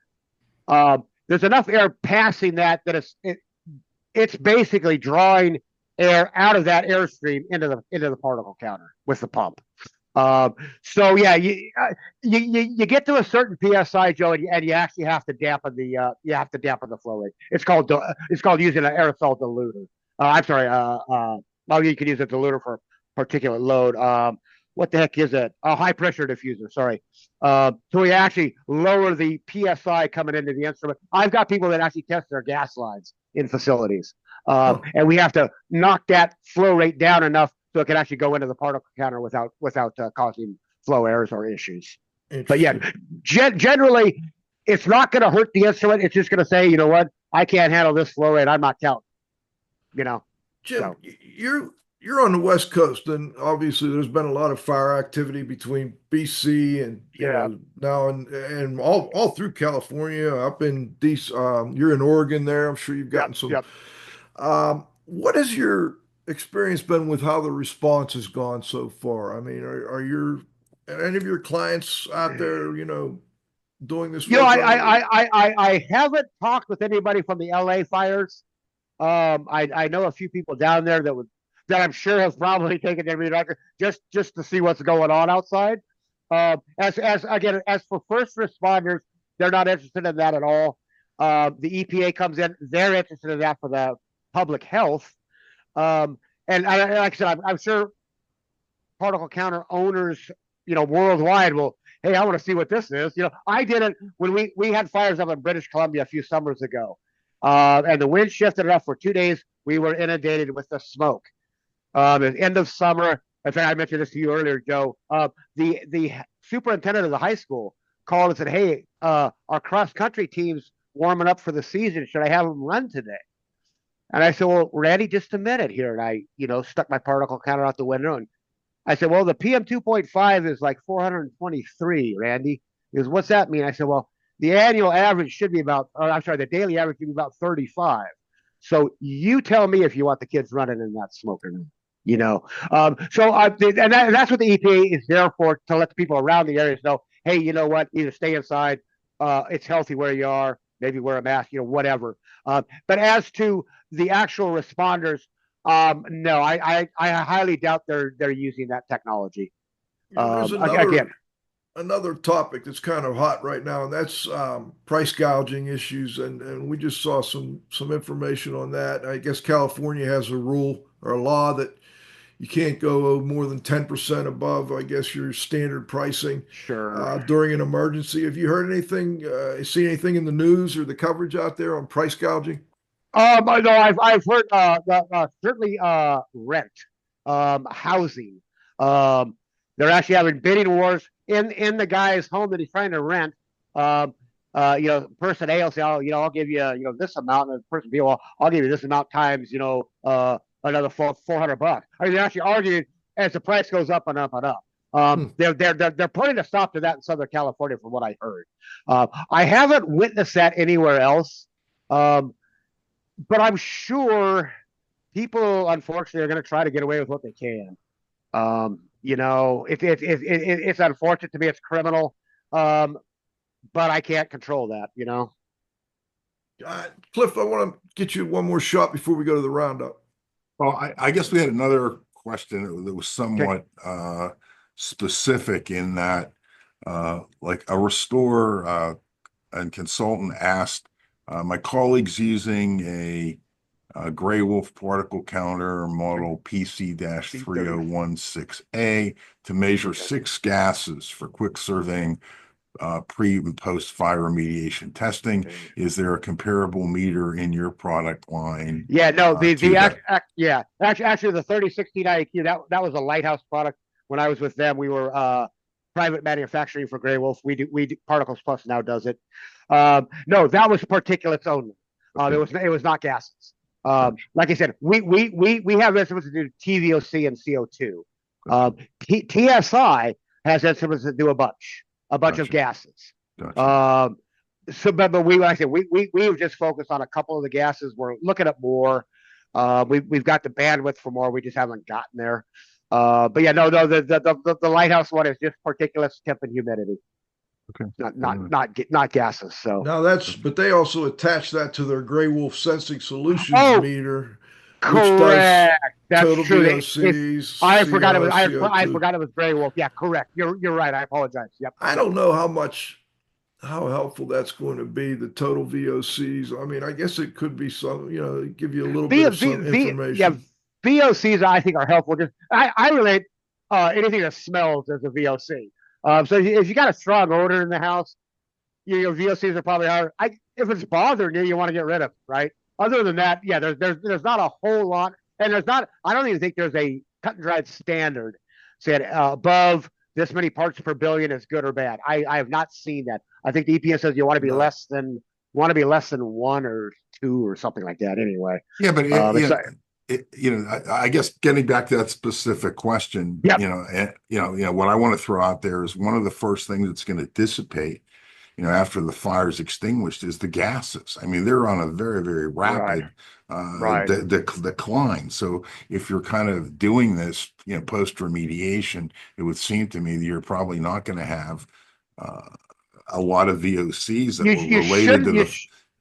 There's enough air passing that it's basically drawing air out of that airstream into the particle counter with the pump. So yeah, you get to a certain psi, Joe, and you actually have to dampen the flow rate. It's called using an aerosol diluter. I'm sorry. Well, you can use a diluter for particulate load. What the heck is it? A high pressure diffuser. Sorry. So we actually lower the psi coming into the instrument. I've got people that actually test their gas lines in facilities, and we have to knock that flow rate down enough so it can actually go into the particle counter without causing flow errors or issues. But yeah, generally, it's not going to hurt the instrument. It's just going to say, you know what, I can't handle this flow rate. I'm not counting. You know, Jim, so. you're on the West Coast, and obviously there's been a lot of fire activity between BC and now and all through California, up in DC. You're in Oregon there. I'm sure you've gotten some. What has your experience been with how the response has gone so far? I mean, are any of your clients out there, doing this? I haven't talked with anybody from the LA fires. I know a few people down there that I'm sure have probably taken their record just to see what's going on outside. As for first responders, they're not interested in that at all. The EPA comes in, they're interested in that for the public health. And like I said, I'm sure particle counter owners, worldwide will, hey, I want to see what this is. I did it when we had fires up in British Columbia a few summers ago. And the wind shifted enough for 2 days. We were inundated with the smoke. At the end of summer, in fact, I mentioned this to you earlier, Joe. The superintendent of the high school called and said, "Hey, our cross country team's warming up for the season. Should I have them run today?" And I said, "Well, Randy, just a minute here." And I, stuck my particle counter out the window, and I said, "Well, the PM 2.5 is like 423, Randy." He goes, "What's that mean?" I said, "Well, the annual average should be the daily average should be about 35. So you tell me if you want the kids running in that smoke or not." That's what the EPA is there for, to let the people around the areas know, hey, you know what, either stay inside, it's healthy where you are, maybe wear a mask, whatever. But as to the actual responders, no, I highly doubt they're using that technology. There's another topic that's kind of hot right now, and that's price gouging issues. And we just saw some information on that. I guess California has a rule or a law that you can't go more than 10% above, I guess, your standard pricing. Sure. During an emergency. Have you heard anything, seen anything in the news or the coverage out there on price gouging? I know I've heard certainly rent, housing. They're actually having bidding wars in the guy's home that he's trying to rent. Person A will say, "Oh, I'll give you, this amount," and person B, "Well, I'll give you this amount times, another $400." I mean, they're actually arguing as the price goes up and up and up. They're putting a stop to that in Southern California, from what I heard. I haven't witnessed that anywhere else, but I'm sure people, unfortunately, are going to try to get away with what they can. It's unfortunate to me. It's criminal, but I can't control that. Cliff, I want to get you one more shot before we go to the roundup. Well, I guess we had another question that was somewhat specific in that, like a restorer and consultant asked, my colleague's using a Gray Wolf particle counter model PC-3016A to measure 6 gases for quick surveying pre and post fire remediation testing. Is there a comparable meter in your product line? Yeah, no, actually the 3016 IQ, that was a Lighthouse product. When I was with them, we were private manufacturing for Gray Wolf. We do Particles Plus now does it. No, that was particulates only. It was not gases. Like I said, we have instruments that do TVOC and CO2. TSI has instruments that do a bunch Gotcha. of gases. Gotcha. So, but we, like I said, we've just focused on a couple of the gases. We're looking at more. We've got the bandwidth for more. We just haven't gotten there. But yeah, no, the lighthouse one is just particulates, temp, and humidity. Okay. Not gases. So Now but they also attach that to their Gray Wolf Sensing Solutions oh, meter, which does correct. That's total true. VOCs, I forgot it was I CO2. forgot it was Gray Wolf. Yeah, correct. You're right. I apologize. Yep. I don't know how helpful that's going to be, the total VOCs. I mean, I guess it could be some, give you a little bit of some information. Yeah, VOCs I think are helpful. Just I relate anything that smells as a VOC. So if you got a strong odor in the house, your VOCs are probably higher. If it's bothering you, you want to get rid of it, right? Other than that, yeah, there's not a whole lot, and there's not. I don't even think there's a cut and dried standard said above this many parts per billion is good or bad. I have not seen that. I think the EPA says you want to be less than one or two or something like that. Anyway, yeah, but I guess getting back to that specific question, yep. What I want to throw out there is one of the first things that's going to dissipate, after the fire is extinguished, is the gases. I mean, they're on a very, very rapid decline. So if you're kind of doing this, post remediation, it would seem to me that you're probably not going to have a lot of VOCs that were related to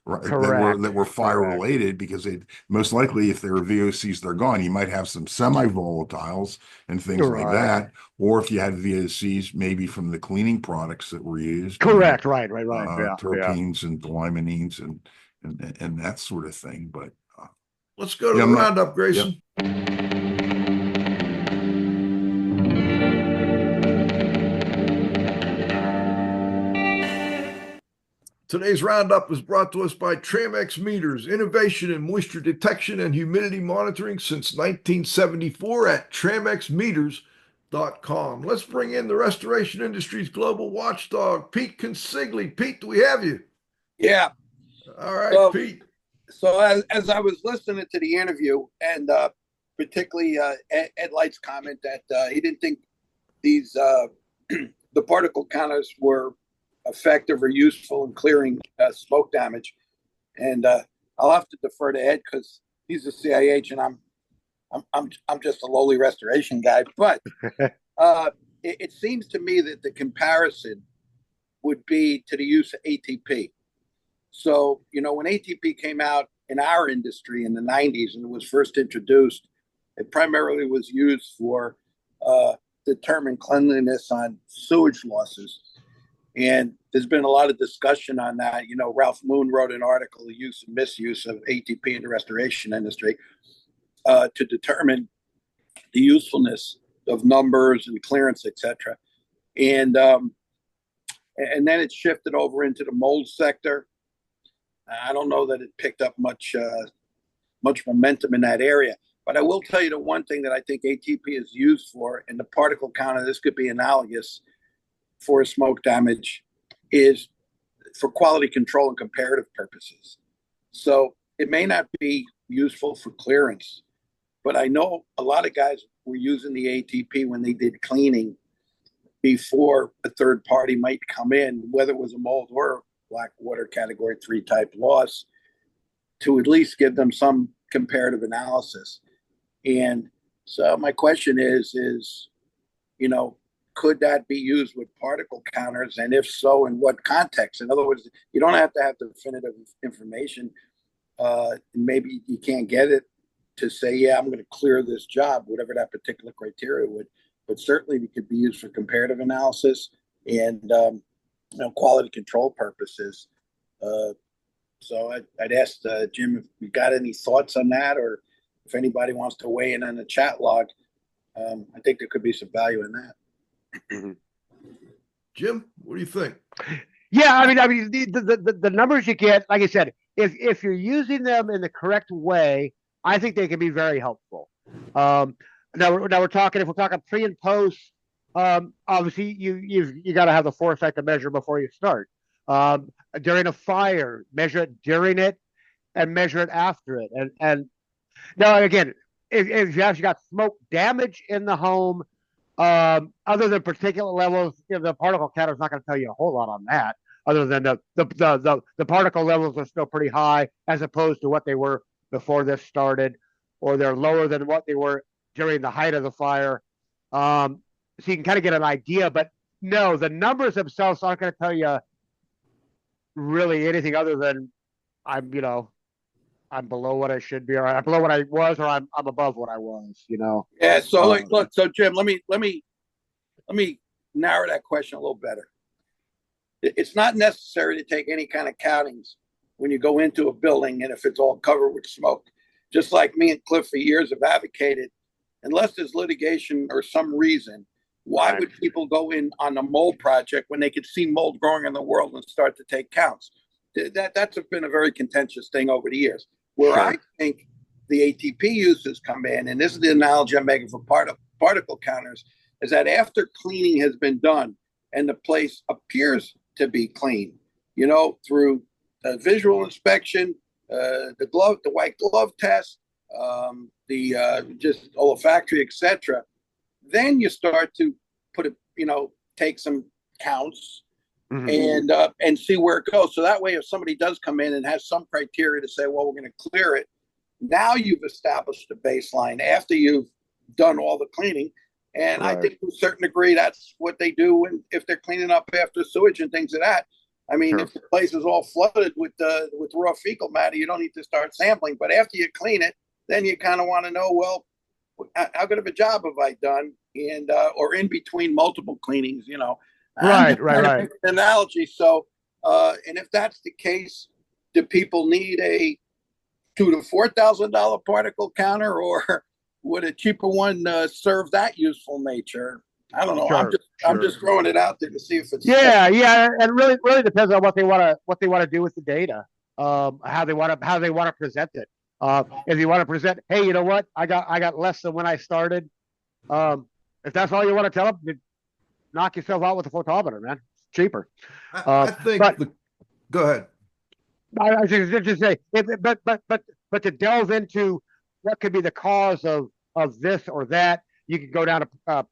that were fire related, because most likely, if there are VOCs, they're gone. You might have some semi-volatiles and things like that, or if you had VOCs, maybe from the cleaning products that were used. Correct. Right. Yeah. Terpenes and limonene and that sort of thing. But let's go to the roundup, Grayson. Yep. Today's roundup was brought to us by Tramex Meters, innovation in moisture detection and humidity monitoring since 1974 at tramexmeters.com. Let's bring in the restoration industry's global watchdog, Pete Consigli. Pete, do we have you? Yeah. All right, Pete. So as I was listening to the interview, and particularly Ed Light's comment that he didn't think these the particle counters were effective or useful in clearing smoke damage, and I'll have to defer to Ed because he's a CIH and I'm just a lowly restoration guy. But it seems to me that the comparison would be to the use of ATP. So when ATP came out in our industry in the 90s and it was first introduced, it primarily was used for determine cleanliness on sewage losses. And there's been a lot of discussion on that. Ralph Moon wrote an article, The Use and Misuse of ATP in the Restoration Industry, to determine the usefulness of numbers and clearance, etc. And then it shifted over into the mold sector. I don't know that it picked up much momentum in that area. But I will tell you the one thing that I think ATP is used for, and the particle counter, this could be analogous for smoke damage, is for quality control and comparative purposes. So it may not be useful for clearance, but I know a lot of guys were using the ATP when they did cleaning before a third party might come in, whether it was a mold or black water category 3 type loss, to at least give them some comparative analysis. And so my question is, could that be used with particle counters? And if so, in what context? In other words, you don't have to have definitive information. Maybe you can't get it to say, yeah, I'm going to clear this job, whatever that particular criteria would. But certainly it could be used for comparative analysis and quality control purposes. So I'd ask Jim if you got any thoughts on that, or if anybody wants to weigh in on the chat log. I think there could be some value in that. Jim, what do you think? Yeah, I mean, the numbers you get, like I said, if you're using them in the correct way, I think they can be very helpful. Now we're talking, if we're talking pre and post, obviously you got to have the foresight to measure before you start. During a fire, measure it during it, and measure it after it. And now again, if you actually got smoke damage in the home, other than particulate levels, the particle counter is not going to tell you a whole lot on that. other than the particle levels are still pretty high as opposed to what they were before this started, or they're lower than what they were during the height of the fire. So you can kind of get an idea, but no, the numbers themselves aren't going to tell you really anything other than I'm, I'm below what I should be, or I'm below what I was, or I'm above what I was, Yeah. So look, so Jim, let me narrow that question a little better. It's not necessary to take any kind of countings when you go into a building, and if it's all covered with smoke, just like me and Cliff for years have advocated, unless there's litigation or some reason, why would people go in on a mold project when they could see mold growing in the world and start to take counts? That's been a very contentious thing over the years. Where I think the ATP uses come in, and this is the analogy I'm making for particle counters, is that after cleaning has been done and the place appears to be clean, through a visual inspection, the white glove test, the just olfactory, etc. Then you start to take some counts and see where it goes. So that way, if somebody does come in and has some criteria to say, well, we're going to clear it, now you've established a baseline after you've done all the cleaning. And I think to a certain degree, that's what they do if they're cleaning up after sewage and things like that. I mean, if the place is all flooded with raw fecal matter, you don't need to start sampling. But after you clean it, then you kind of want to know, well, how good of a job have I done? And or in between multiple cleanings, Right. Analogy. So, and if that's the case, do people need a $2,000 to $4,000 particle counter, or would a cheaper one serve that useful nature? I don't know. I'm just throwing it out there to see if it's and really depends on what they want to do with the data, how they want to present it. If you want to present, hey, you know what, I got less than when I started. If that's all you want to tell them, knock yourself out with a photometer, man. It's cheaper. I think. Go ahead. I was just say, but to delve into what could be the cause of this or that, you could go down to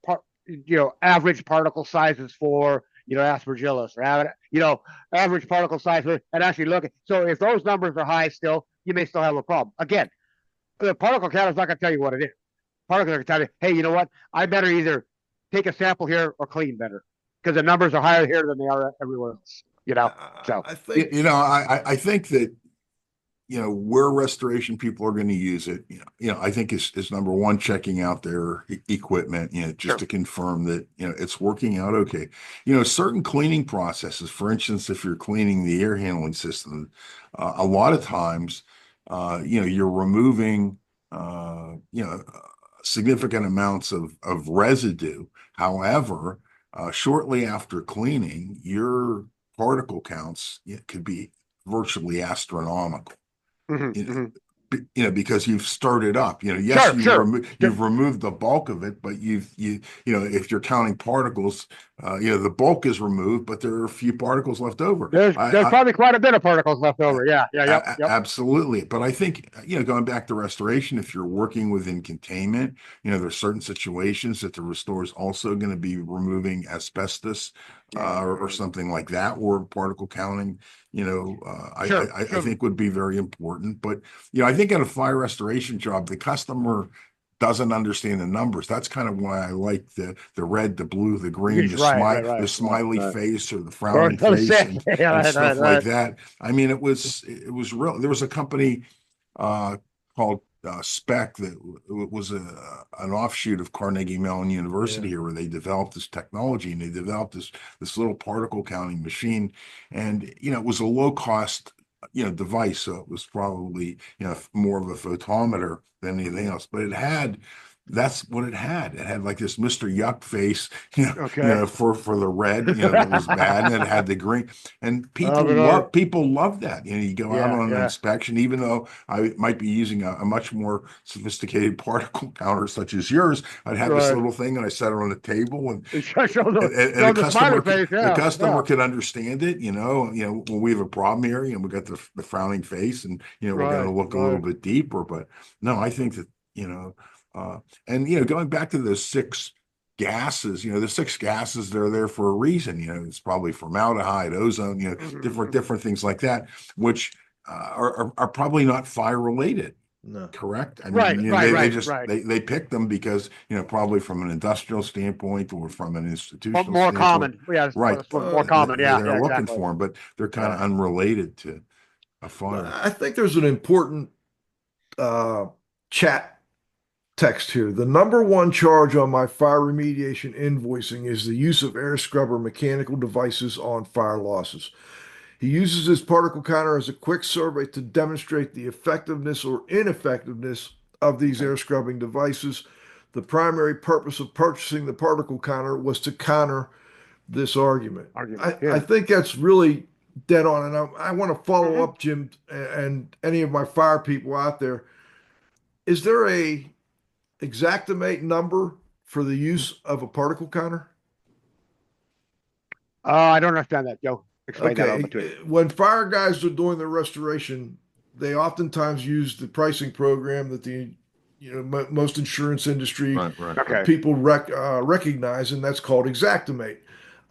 average particle sizes for aspergillus, or average particle size, and actually look at. So if those numbers are high, still you may still have a problem. Again, the particle counter is not going to tell you what it is. Particle counter tell you, hey, you know what? I better either take a sample here or clean better because the numbers are higher here than they are everywhere else. So I think I think that where restoration people are going to use it. I think is number one, checking out their equipment. Just to confirm that it's working out okay. Certain cleaning processes. For instance, if you're cleaning the air handling system, a lot of times, you're removing significant amounts of residue. However, shortly after cleaning, your particle counts could be virtually astronomical. Because you've started up. Yes, you've removed the bulk of it, but if you're counting particles, the bulk is removed, but there are a few particles left over. There's probably quite a bit of particles left over. Yeah. Absolutely. But I think going back to restoration, if you're working within containment, there's certain situations that the restorer is also going to be removing asbestos or something like that, or particle counting. I think would be very important. But I think in a fire restoration job, the customer doesn't understand the numbers. That's kind of why I like the red, the blue, the green, the smiley face or the frowning face and stuff like that. I mean, it was real. There was a company called Spec that was an offshoot of Carnegie Mellon University here, where they developed this technology, and they developed this little particle counting machine, and it was a low cost device, so it was probably more of a photometer than anything else, but that's what it had. It had like this Mr. Yuck face, for the red, that was bad, and it had the green. And people love that. You go out on an inspection, even though I might be using a much more sophisticated particle counter such as yours. I'd have this little thing, and I set it on the table, and the customer could understand it. When we have a problem here, we got the frowning face, and we're going to look a little bit deeper. But no, I think that and going back to those 6 gases, the 6 gases, they're there for a reason. It's probably formaldehyde, ozone, different things like that, which are probably not fire related. No. Correct. I mean, Right. they pick them because, probably from an industrial standpoint or from an institutional More standpoint. common. Yeah. Right. More common. They're looking Exactly. for them, but they're kind of unrelated to a fire. I think there's an important chat text here. The number one charge on my fire remediation invoicing is the use of air scrubber mechanical devices on fire losses. He uses his particle counter as a quick survey to demonstrate the effectiveness or ineffectiveness of these air scrubbing devices. The primary purpose of purchasing the particle counter was to counter this argument. I think that's really dead on. And I want to follow up, Jim, and any of my fire people out there. Is there a Xactimate number for the use of a particle counter? I don't understand that, Joe. Explain that over to me. When fire guys are doing their restoration, they oftentimes use the pricing program that the most insurance industry people recognize, and that's called Xactimate.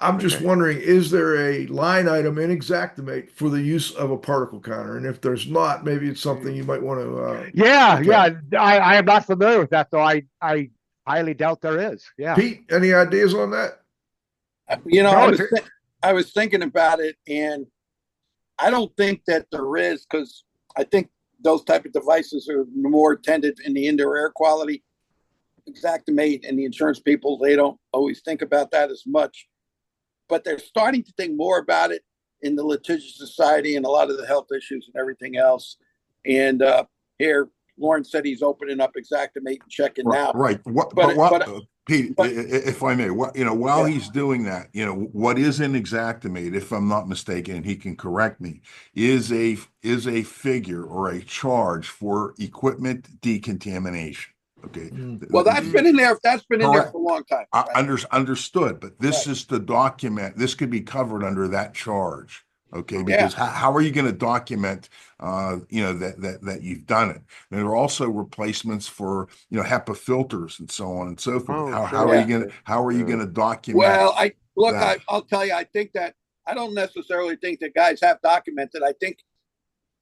I'm just wondering, is there a line item in Xactimate for the use of a particle counter? And if there's not, maybe it's something you might want to. I am not familiar with that, though. I highly doubt there is. Yeah. Pete, any ideas on that? I was thinking about it, and I don't think that there is, because I think those type of devices are more tended in the indoor air quality. Xactimate and the insurance people, they don't always think about that as much, but they're starting to think more about it in the litigious society and a lot of the health issues and everything else. And here, Lawrence said he's opening up Xactimate and checking now. Right. Pete, if I may, while he's doing that, what is in Xactimate, if I'm not mistaken, and he can correct me, is a figure or a charge for equipment decontamination. Okay. Well, that's been in there. That's been in there for a long time. Right? Understood, but this is the document. This could be covered under that charge. Okay, because how are you going to document, that you've done it? And there are also replacements for, HEPA filters and so on and so forth. How are you going to document? Well, I'll tell you, I think that I don't necessarily think that guys have documented. I think,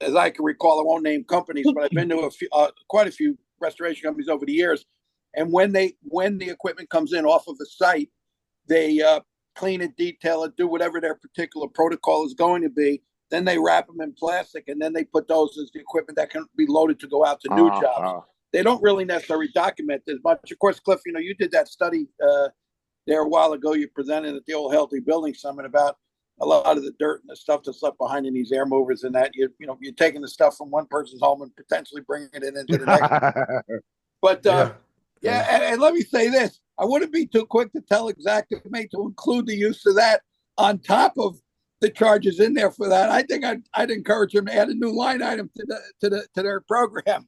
as I can recall, I won't name companies, but I've been to quite a few restoration companies over the years, and when the equipment comes in off of the site, they clean it, detail it, do whatever their particular protocol is going to be. Then they wrap them in plastic, and then they put those as the equipment that can be loaded to go out to new jobs. They don't really necessarily document this much. Of course, Cliff, you did that study there a while ago. You presented at the Old Healthy Building Summit about a lot of the dirt and the stuff that's left behind in these air movers, and that you're taking the stuff from one person's home and potentially bringing it into the next. But and let me say this. I wouldn't be too quick to tell Xactimate to include the use of that on top of the charges in there for that. I think I'd encourage them to add a new line item to their program.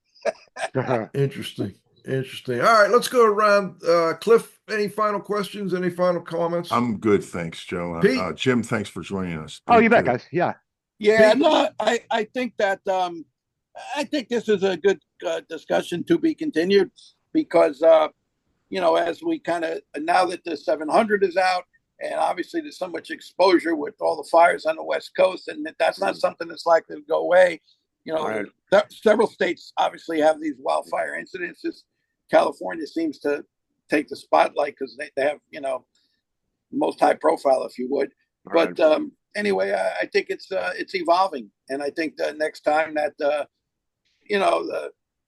Interesting. All right, let's go around. Cliff, any final questions? Any final comments? I'm good, thanks, Joe. Jim, thanks for joining us. Oh, you bet, guys. Yeah. No, I think that I think this is a good discussion to be continued, because as we kind of, now that the 700 is out, and obviously there's so much exposure with all the fires on the West Coast, and that's not something that's likely to go away. Several states obviously have these wildfire incidences. California seems to take the spotlight because they have, most high profile, if you would. Right. But anyway, I think it's evolving, and I think the next time that the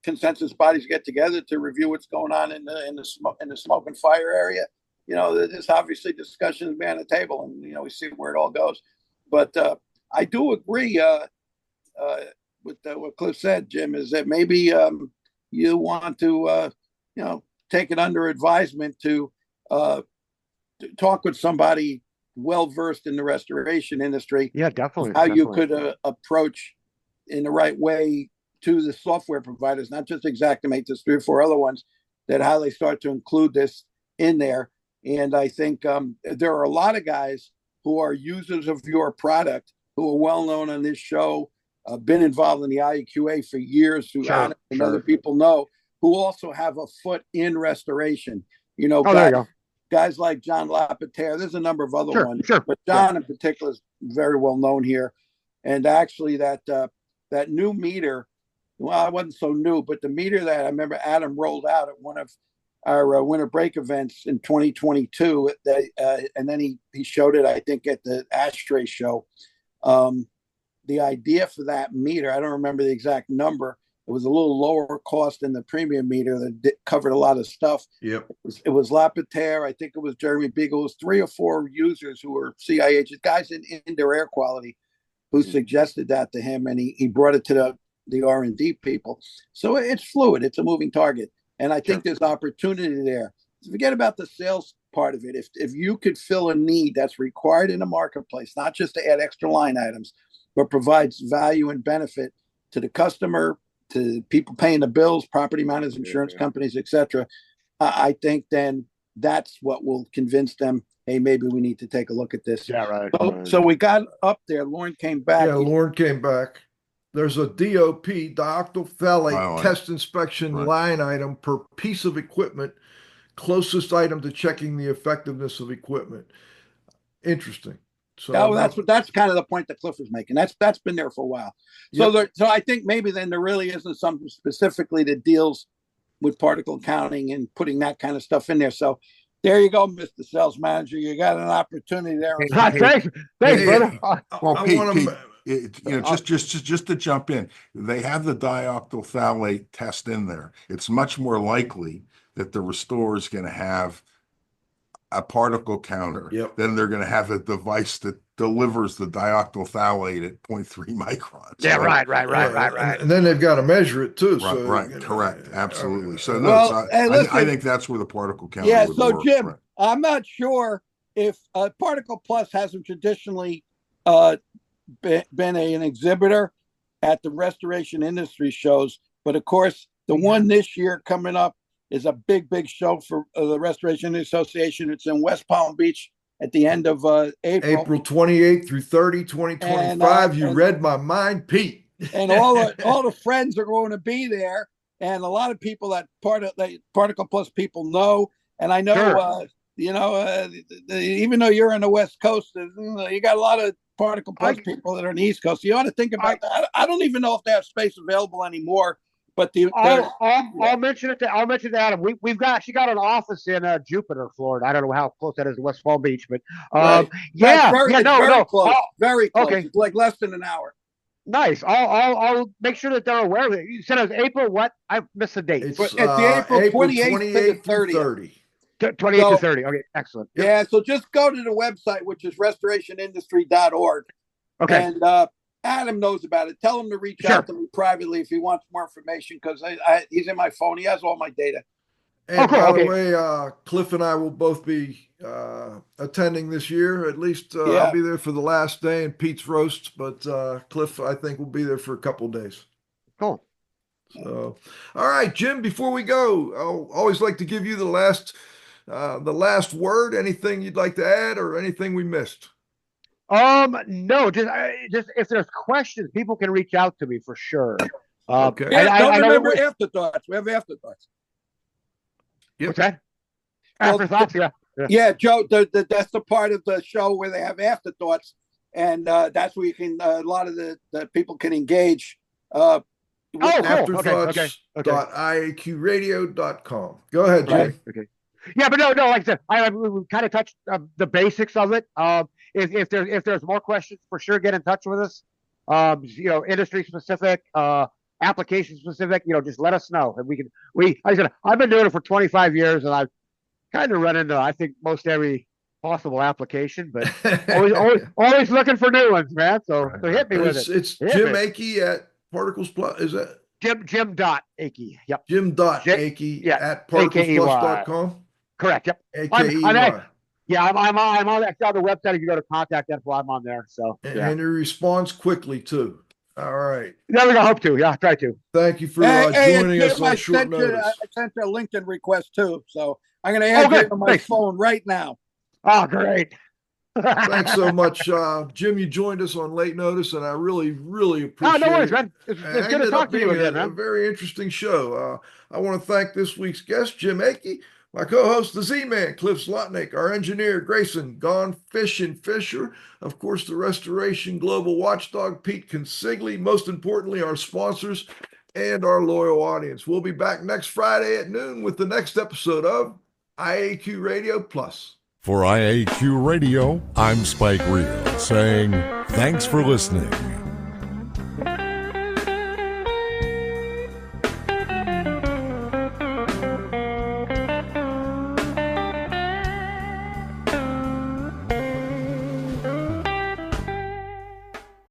consensus bodies get together to review what's going on in the smoke and fire area, there's obviously discussions be on the table, and we see where it all goes. But I do agree with what Cliff said, Jim, is that maybe you want to take it under advisement to talk with somebody well versed in the restoration industry. Yeah, definitely. How you could approach in the right way to the software providers, not just Xactimate, there's 3 or 4 other ones, that how they start to include this in there. And I think there are a lot of guys who are users of your product who are well known on this show, been involved in the IEQA for years, who other people know, who also have a foot in restoration. There you go. guys like John Lapatere. There's a number of other ones, Sure. but John in particular is very well known here. And actually, that new meter, well, it wasn't so new, but the meter that I remember Adam rolled out at one of our winter break events in 2022, and then he showed it, I think, at the Ashtray show. The idea for that meter, I don't remember the exact number. It was a little lower cost than the premium meter that covered a lot of stuff. Yep. It was Lapatere. I think it was Jeremy Beagle. It was 3 or 4 users who were CIH, guys in indoor air quality, who suggested that to him, and he brought it to the R&D people. So it's fluid. It's a moving target. And I think there's opportunity there. Forget about the sales part of it. If you could fill a need that's required in the marketplace, not just to add extra line items, but provides value and benefit to the customer, to people paying the bills, property managers, insurance companies, etc., I think then that's what will convince them, hey, maybe we need to take a look at this. Yeah, right. So we got up there. Lauren came back. Yeah, Lauren came back. There's a DOP, dioctylphthalate test inspection line item per piece of equipment, closest item to checking the effectiveness of equipment. Interesting. So that's kind of the point that Cliff was making. That's been there for a while. So so I think maybe then there really isn't something specifically that deals with particle counting and putting that kind of stuff in there. So there you go, Mr. Sales Manager. You got an opportunity there. Thanks, brother. Well, Pete, just to jump in, they have the dioctylphthalate test in there. It's much more likely that the restorer is going to have a particle counter than they're going to have a device that delivers the dioctylphthalate at 0.3 microns. Yeah, right. And then they've got to measure it too. Correct. Absolutely. So I think that's where the particle counter would work. Jim, right. I'm not sure if Particle Plus hasn't traditionally been an exhibitor at the restoration industry shows, but of course the one this year coming up is a big show for the Restoration Association. It's in West Palm Beach at the end of April 28th through 30, 2025. You read my mind, Pete. And all the friends are going to be there, and a lot of people that Particle Plus people know. And I know, even though you're on the West Coast, you got a lot of Particle Plus people that are on the East Coast. So you ought to think about that. I don't even know if they have space available anymore. But I'll mention it. I'll mention to Adam. We've actually got an office in Jupiter, Florida. I don't know how close that is to West Palm Beach, but very close. Very close. Okay, it's like less than an hour. Nice. I'll make sure that they're aware of it. You said it was April. What? I missed the date. It's the April 28th to 30th. 28th to 30. Okay, excellent. Yeah. So just go to the website, which is restorationindustry.org. Okay. And Adam knows about it. Tell him to reach out to me privately if he wants more information, because he's in my phone. He has all my data. And by the way, Cliff and I will both be attending this year. At least I'll be there for the last day in Pete's roasts, but Cliff, I think, will be there for a couple of days. Cool. So, all right, Jim, before we go, I'll always like to give you the last word. Anything you'd like to add or anything we missed? No, just if there's questions, people can reach out to me for sure. Okay. Don't remember afterthoughts. We have afterthoughts. Yep. What's that? Afterthoughts, yeah, Joe. That's the part of the show where they have afterthoughts, and that's where you can a lot of the people can engage. Cool. Afterthoughts.iaqradio.com. Go ahead, Jay. Okay. Yeah, but no. Like I said, we kind of touched the basics of it. If there's more questions, for sure, get in touch with us. Industry specific, application specific. Just let us know, and I've been doing it for 25 years, and I've kind of run into I think most every possible application, but always looking for new ones, man. So hit me with it. It's Jim Akey at Particles Plus. Is that Jim.Akey? Yep. Jim.Akey at particlesplus.com. Correct. Yep. AKEY. I'm on that other website. If you go to contact info, I'm on there. So and he responds quickly too. All right. There we go. Hope to. Yeah, try to. Thank you for joining us on short notice. I sent you a LinkedIn request too, so I'm going to add you to my phone right now. Oh, great. Thanks so much, Jim. You joined us on late notice, and I really appreciate it. No worries, man. It's good to talk to you again, man. A very interesting show. I want to thank this week's guest, Jim Akey, My co-host, the Z-Man, Cliff Zlotnick, our engineer, Grayson Gone Fishing Fisher, of course, the Restoration Global Watchdog, Pete Consigli, most importantly, our sponsors and our loyal audience. We'll be back next Friday at noon with the next episode of IAQ Radio Plus. For IAQ Radio, I'm Spike Reel saying thanks for listening.